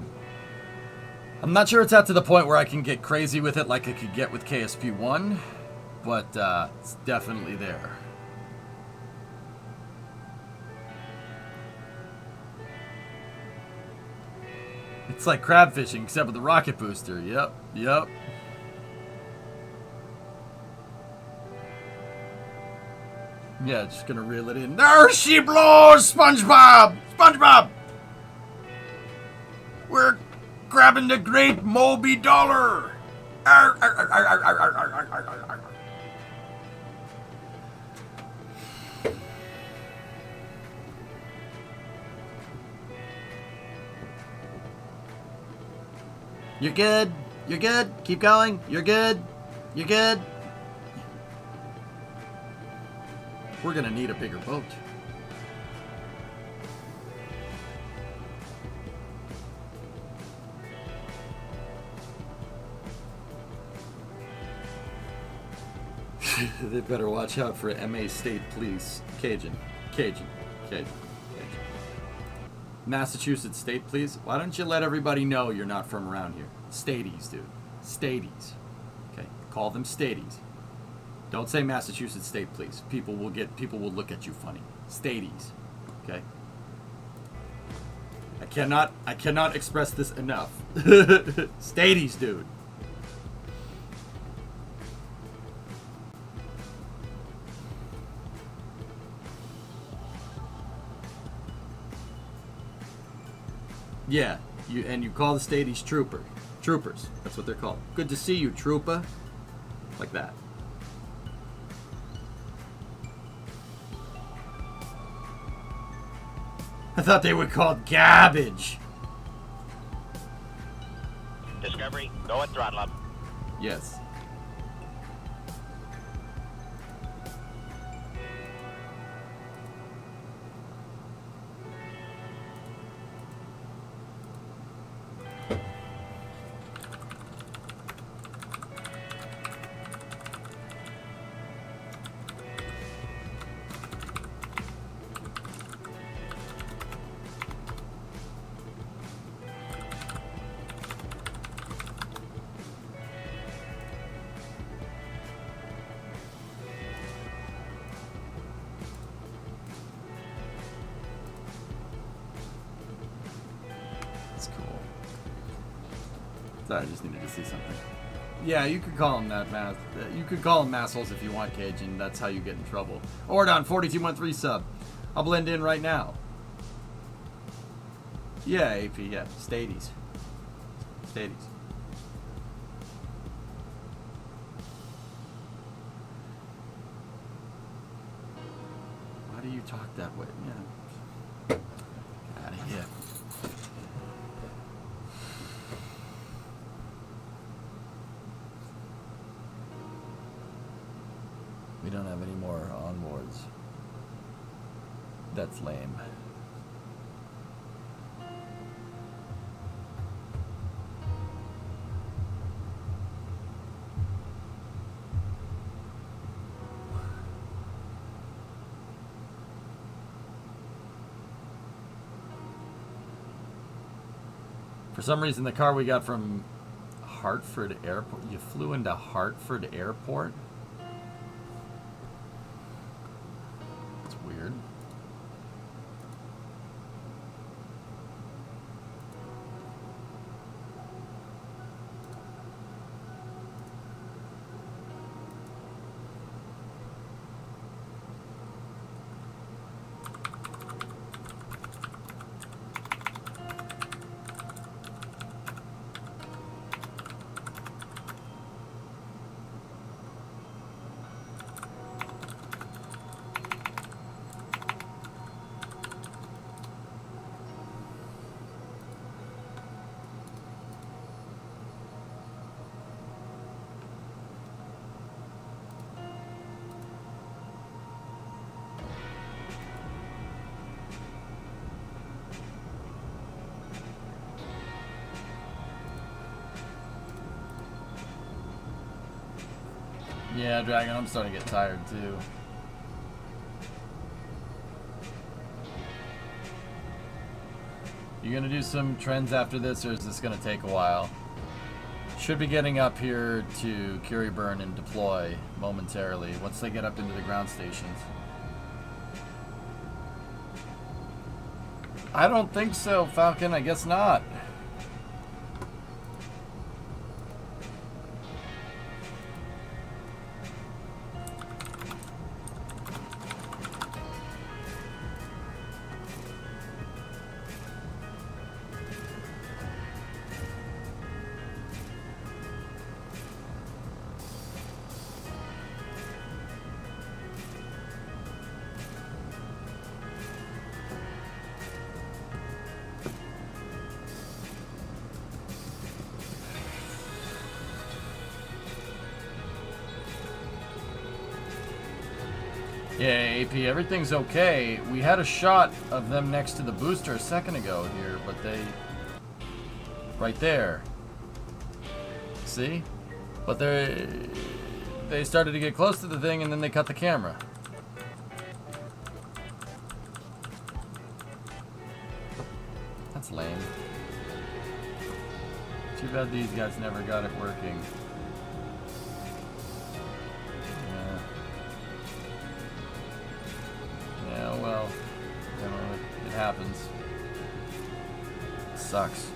Speaker 2: I'm not sure it's at to the point where I can get crazy with it like I could get with KSP1, but it's definitely there. It's like crab fishing, except with the rocket booster. Yep, yep. Yeah, just gonna reel it in. There she blows, SpongeBob! SpongeBob! We're grabbing the great Moby Dollar! Arr, arr, arr, arr, arr, arr, arr, arr, arr, arr. You're good. You're good. Keep going. You're good. You're good. We're gonna need a bigger boat. They better watch out for MA State Police. Cajun. Massachusetts State Police. Why don't you let everybody know you're not from around here? Staties, dude. Staties. Okay, call them Staties. Don't say Massachusetts State Police. People will look at you funny. Staties. Okay? I cannot express this enough. Staties, dude. Yeah, you call the Staties troopers. That's what they're called. Good to see you, trooper. Like that. I thought they were called garbage.
Speaker 1: Discovery, go and throttle up.
Speaker 2: Yes. I just needed to see something. Yeah, you could call them that, you could call them assholes if you want, Cajun. That's how you get in trouble. Ordon, 42-month resub. I'll blend in right now. Yeah, AP, yeah. Staties. Why do you talk that way? Yeah. Get out of Yeah. We don't have any more onboards. That's lame. For some reason, the car we got from Hartford Airport, you flew into Hartford Airport? That's weird. Yeah, Dragon, I'm starting to get tired too. You gonna do some trends after this, or is this gonna take a while? Should be getting up here to Curie Burn and deploy momentarily once they get up into the ground stations. I don't think so, Falcon. I guess not. Yeah, AP, everything's okay. We had a shot of them next to the booster a second ago here, but they... Right there. See? But they started to get close to the thing and then they cut the camera. That's lame. Too bad these guys never got it working. Yeah, well, you know, it happens. It sucks.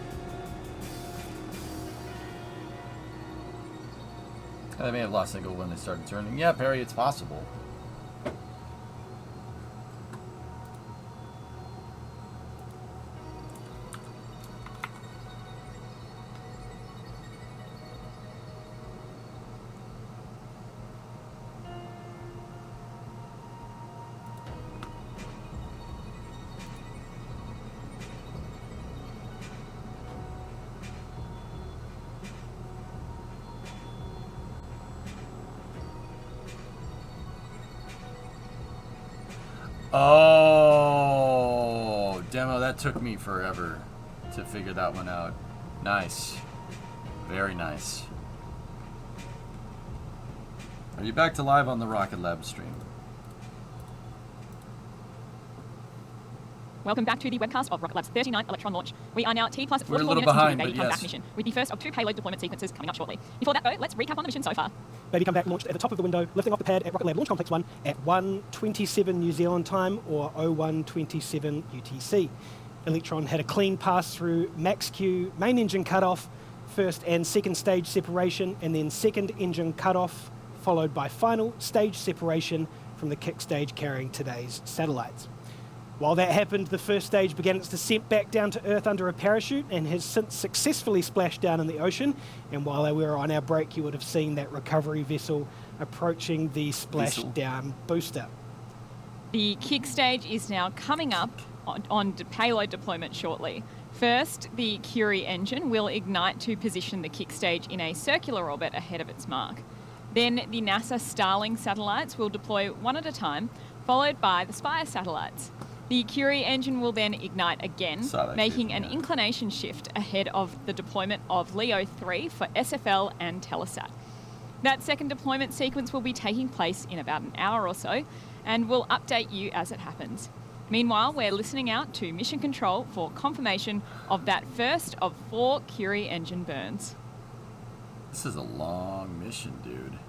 Speaker 2: They may have lost signal when they started turning. Yeah, Perry, it's possible. Oh, demo, that took me forever to figure that one out. Nice. Very nice. Are you back to live on the RocketLab stream?
Speaker 3: Welcome back to the webcast of RocketLab's 39th Electron launch. We are now T plus 44 minutes
Speaker 2: behind,
Speaker 3: into the Baby
Speaker 2: but
Speaker 3: Comeback
Speaker 2: yes.
Speaker 3: mission, with the first of 2 payload deployment sequences coming up shortly. Before that though, let's recap on the mission so far.
Speaker 4: Baby Comeback launched at the top of the window, lifting off the pad at RocketLab Launch Complex 1 at 1:27 New Zealand time, or 01:27 UTC. Electron had a clean pass through max Q, main engine cutoff, first and second stage separation, and then second engine cutoff, followed by final stage separation from the kick stage carrying today's satellites. While that happened, the first stage began its descent back down to Earth under a parachute and has since successfully splashed down in the ocean. And while we were on our break, you would have seen that recovery vessel approaching the splashdown booster.
Speaker 3: The kick stage is now coming up on payload deployment shortly. First, the Curie engine will ignite to position the kick stage in a circular orbit ahead of its mark. Then the NASA Starling satellites will deploy one at a time, followed by the Spire satellites. The Curie engine will then ignite again, making an inclination shift ahead of the deployment of LEO 3 for SFL and Telesat. That second deployment sequence will be taking place in about an hour or so, and we'll update you as it happens. Meanwhile, we're listening out to Mission Control for confirmation of that first of 4 Curie engine burns.
Speaker 2: This is a long mission, dude.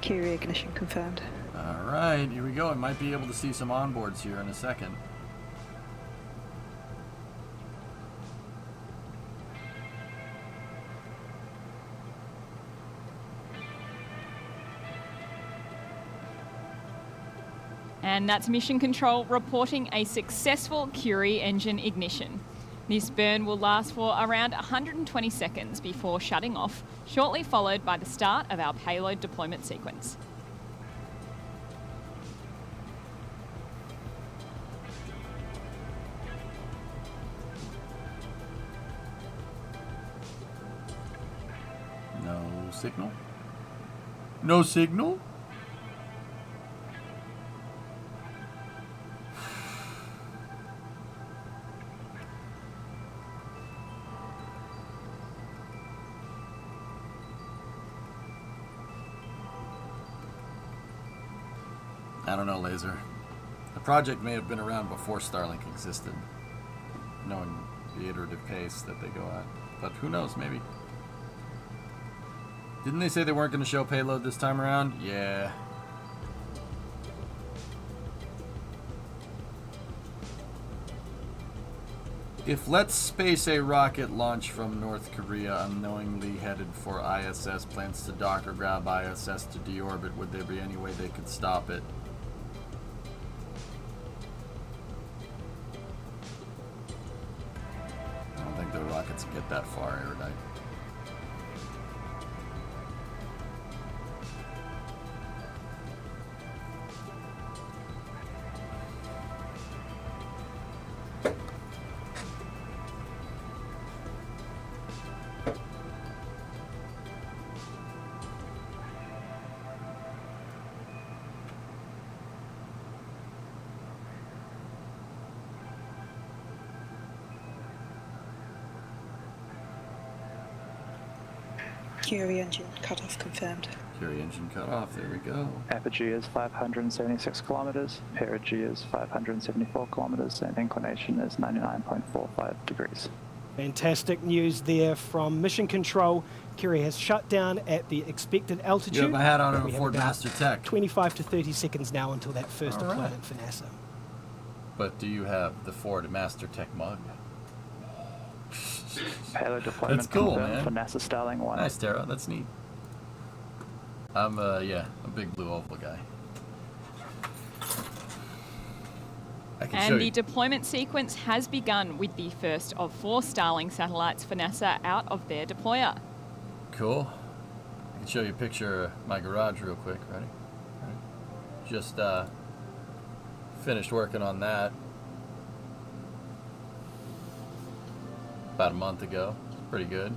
Speaker 12: Curie ignition confirmed.
Speaker 2: All right, here we go. I might be able to see some onboards here in a second.
Speaker 3: And that's Mission Control reporting a successful Curie engine ignition. This burn will last for around 120 seconds before shutting off, shortly followed by the start of our payload deployment sequence.
Speaker 2: No signal? No signal? I don't know, Laser. The project may have been around before Starlink existed, knowing the iterative pace that they go at. But who knows, maybe. Didn't they say they weren't going to show payload this time around? Yeah. If Let's Space a rocket launched from North Korea unknowingly headed for ISS plans to dock or grab ISS to deorbit, would there be any way they could stop it? I don't think the rockets can get that far, Erudite.
Speaker 12: Curie engine cutoff confirmed.
Speaker 2: Curie engine cut off, there we go.
Speaker 11: Apogee is 576 kilometers, perigee is 574 kilometers, and inclination is 99.45 degrees.
Speaker 4: Fantastic news there from Mission Control. Curie has shut down at the expected altitude.
Speaker 2: You have my hat on
Speaker 4: We
Speaker 2: over
Speaker 4: have
Speaker 2: Ford
Speaker 4: about
Speaker 2: Master Tech.
Speaker 4: 25 to 30 seconds now until that first
Speaker 2: All right.
Speaker 4: deployment for NASA.
Speaker 2: But do you have the Ford Master Tech mug?
Speaker 11: Payload deployment
Speaker 2: That's cool,
Speaker 11: confirmed
Speaker 2: man.
Speaker 11: for NASA Starling 1.
Speaker 2: Nice, Tara. That's neat. I'm a big blue oval guy. I can show
Speaker 3: And the
Speaker 2: you.
Speaker 3: deployment sequence has begun with the first of 4 Starling satellites for NASA out of their deployer.
Speaker 2: Cool. I can show you a picture of my garage real quick. Ready? Just finished working on that about a month ago. Pretty good.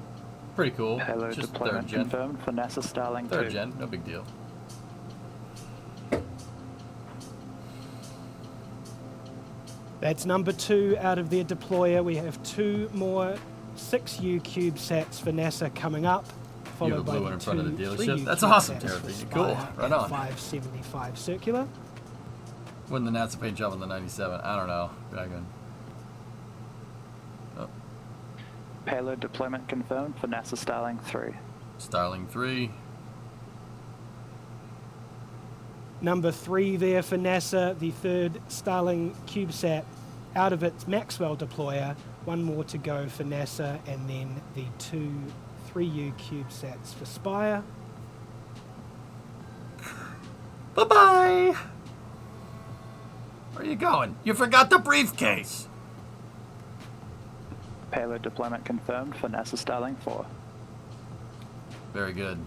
Speaker 2: Pretty cool.
Speaker 11: Payload
Speaker 2: Just
Speaker 11: deployment
Speaker 2: third gen.
Speaker 11: confirmed for NASA Starling 2.
Speaker 2: Third gen, no big deal.
Speaker 4: That's number 2 out of their deployer. We have 2 more 6U CubeSats for NASA coming up,
Speaker 2: You have
Speaker 4: followed
Speaker 2: a
Speaker 4: by
Speaker 2: blue one
Speaker 4: the
Speaker 2: in front of
Speaker 4: 2
Speaker 2: the
Speaker 4: 3U
Speaker 2: dealership. That's awesome,
Speaker 4: CubeSats for
Speaker 2: Terrapini. Cool.
Speaker 4: Spire
Speaker 2: Right
Speaker 4: and
Speaker 2: on.
Speaker 4: 575 circular.
Speaker 2: When the NASA paint job on the 97, I don't know. Dragon. Oh,
Speaker 11: Payload deployment confirmed for NASA Starling 3.
Speaker 2: Starling 3.
Speaker 4: Number 3 there for NASA, the 3rd Starling CubeSat out of its Maxwell deployer. 1 more to go for NASA, and then the 2 3U CubeSats for Spire.
Speaker 2: Bye-bye! Where are you going? You forgot the briefcase!
Speaker 11: Payload deployment confirmed for NASA Starling 4.
Speaker 2: Very good.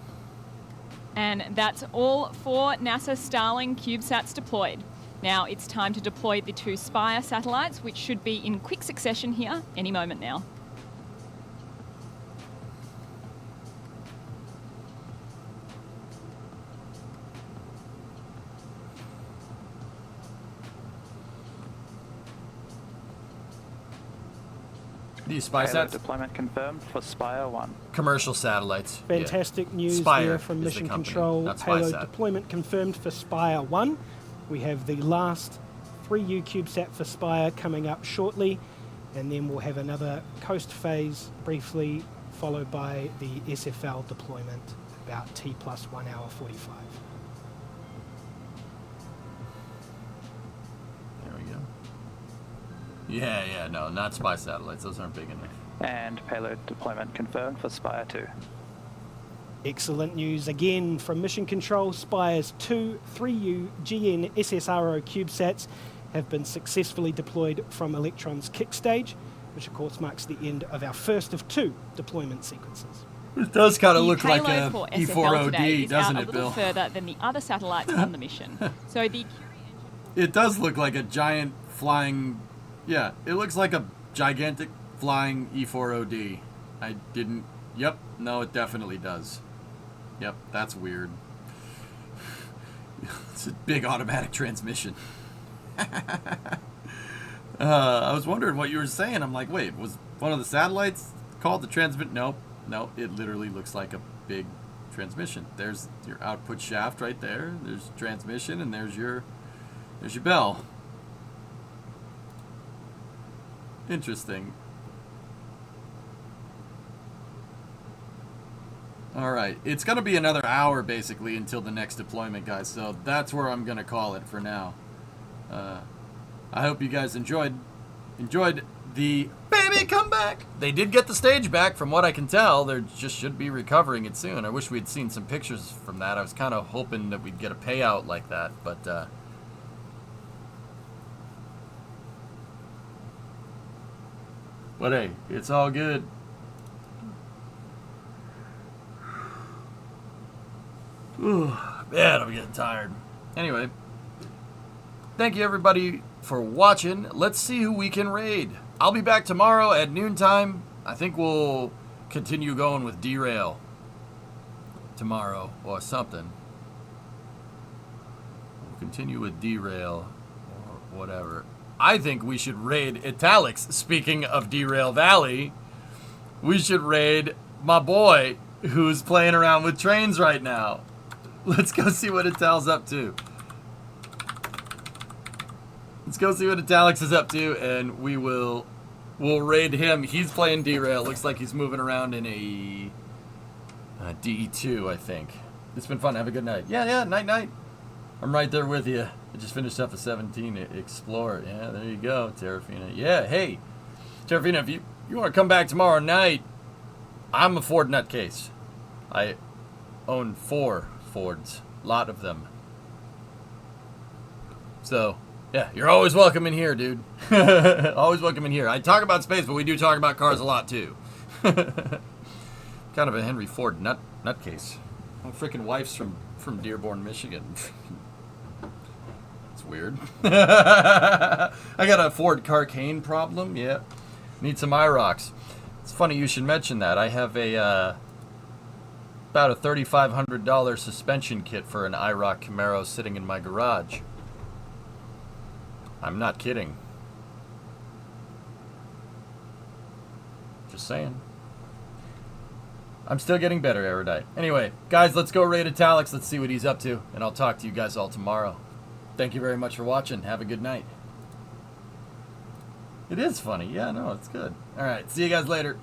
Speaker 3: And that's all for NASA Starling CubeSats deployed. Now it's time to deploy the 2 Spire satellites, which should be in quick succession here any moment now.
Speaker 2: These spy
Speaker 11: Payload
Speaker 2: sats?
Speaker 11: deployment confirmed for Spire 1.
Speaker 2: Commercial satellites.
Speaker 4: Fantastic news
Speaker 2: Spire
Speaker 4: there from
Speaker 2: is the
Speaker 4: Mission
Speaker 2: company,
Speaker 4: Control.
Speaker 2: not
Speaker 4: Payload
Speaker 2: SpySat.
Speaker 4: deployment confirmed for Spire 1. We have the last 3U CubeSat for Spire coming up shortly, and then we'll have another coast phase briefly, followed by the SFL deployment about T plus 1 hour 45.
Speaker 2: There we go. Yeah, no, not spy satellites. Those aren't big enough.
Speaker 11: And payload deployment confirmed for Spire 2.
Speaker 4: Excellent news again from Mission Control. Spire's 2 3U GN SSRO CubeSats have been successfully deployed from Electron's kick stage, which of course marks the end of our first of 2 deployment sequences.
Speaker 2: It does kind of
Speaker 3: The
Speaker 2: look like a
Speaker 3: payload for SFL
Speaker 2: E4OD,
Speaker 3: today is
Speaker 2: doesn't
Speaker 3: out
Speaker 2: it,
Speaker 3: a little
Speaker 2: Bill?
Speaker 3: further than the other satellites on the mission. So the
Speaker 2: It does look like a giant flying... Yeah, it looks like a gigantic flying E4OD. I didn't... Yep, no, it definitely does. Yep, that's weird. It's a big automatic transmission. I was wondering what you were saying. I'm like, wait, was one of the satellites called the transmit? No, it literally looks like a big transmission. There's your output shaft right there. There's transmission, and there's your bell. Interesting. All right, it's going to be another hour basically until the next deployment, guys. So that's where I'm going to call it for now. I hope you guys enjoyed the baby comeback. They did get the stage back, from what I can tell. They just should be recovering it soon. I wish we'd seen some pictures from that. I was kind of hoping that we'd get a payout like that, but hey, it's all good. Ooh, man, I'm getting tired. Anyway, thank you everybody for watching. Let's see who we can raid. I'll be back tomorrow at noontime. I think we'll continue going with Derail tomorrow or something. We'll continue with Derail or whatever. I think we should raid Italics. Speaking of Derail Valley, we should raid my boy who's playing around with trains right now. Let's go see what Ital's up to. Let's go see what Italics is up to, and we'll raid him. He's playing Derail. Looks like he's moving around in a DE2, I think. It's been fun. Have a good night. Yeah, night. I'm right there with you. I just finished up a 17 Explorer. Yeah, there you go, Terrafina. Yeah, hey, Terrafina, if you want to come back tomorrow night, I'm a Ford nutcase. I own 4 Fords. A lot of them. So, yeah, you're always welcome in here, dude. Always welcome in here. I talk about space, but we do talk about cars a lot, too. Kind of a Henry Ford nutcase. My freaking wife's from Dearborn, Michigan. It's weird. I got a Ford Carcane problem. Yeah. Need some IROCs. It's funny you should mention that. I have about a $3,500 suspension kit for an IROC Camaro sitting in my garage. I'm not kidding. Just saying. I'm still getting better, Erudite. Anyway, guys, let's go raid Italics. Let's see what he's up to, and I'll talk to you guys all tomorrow. Thank you very much for watching. Have a good night. It is funny. Yeah, no, it's good. All right, see you guys later.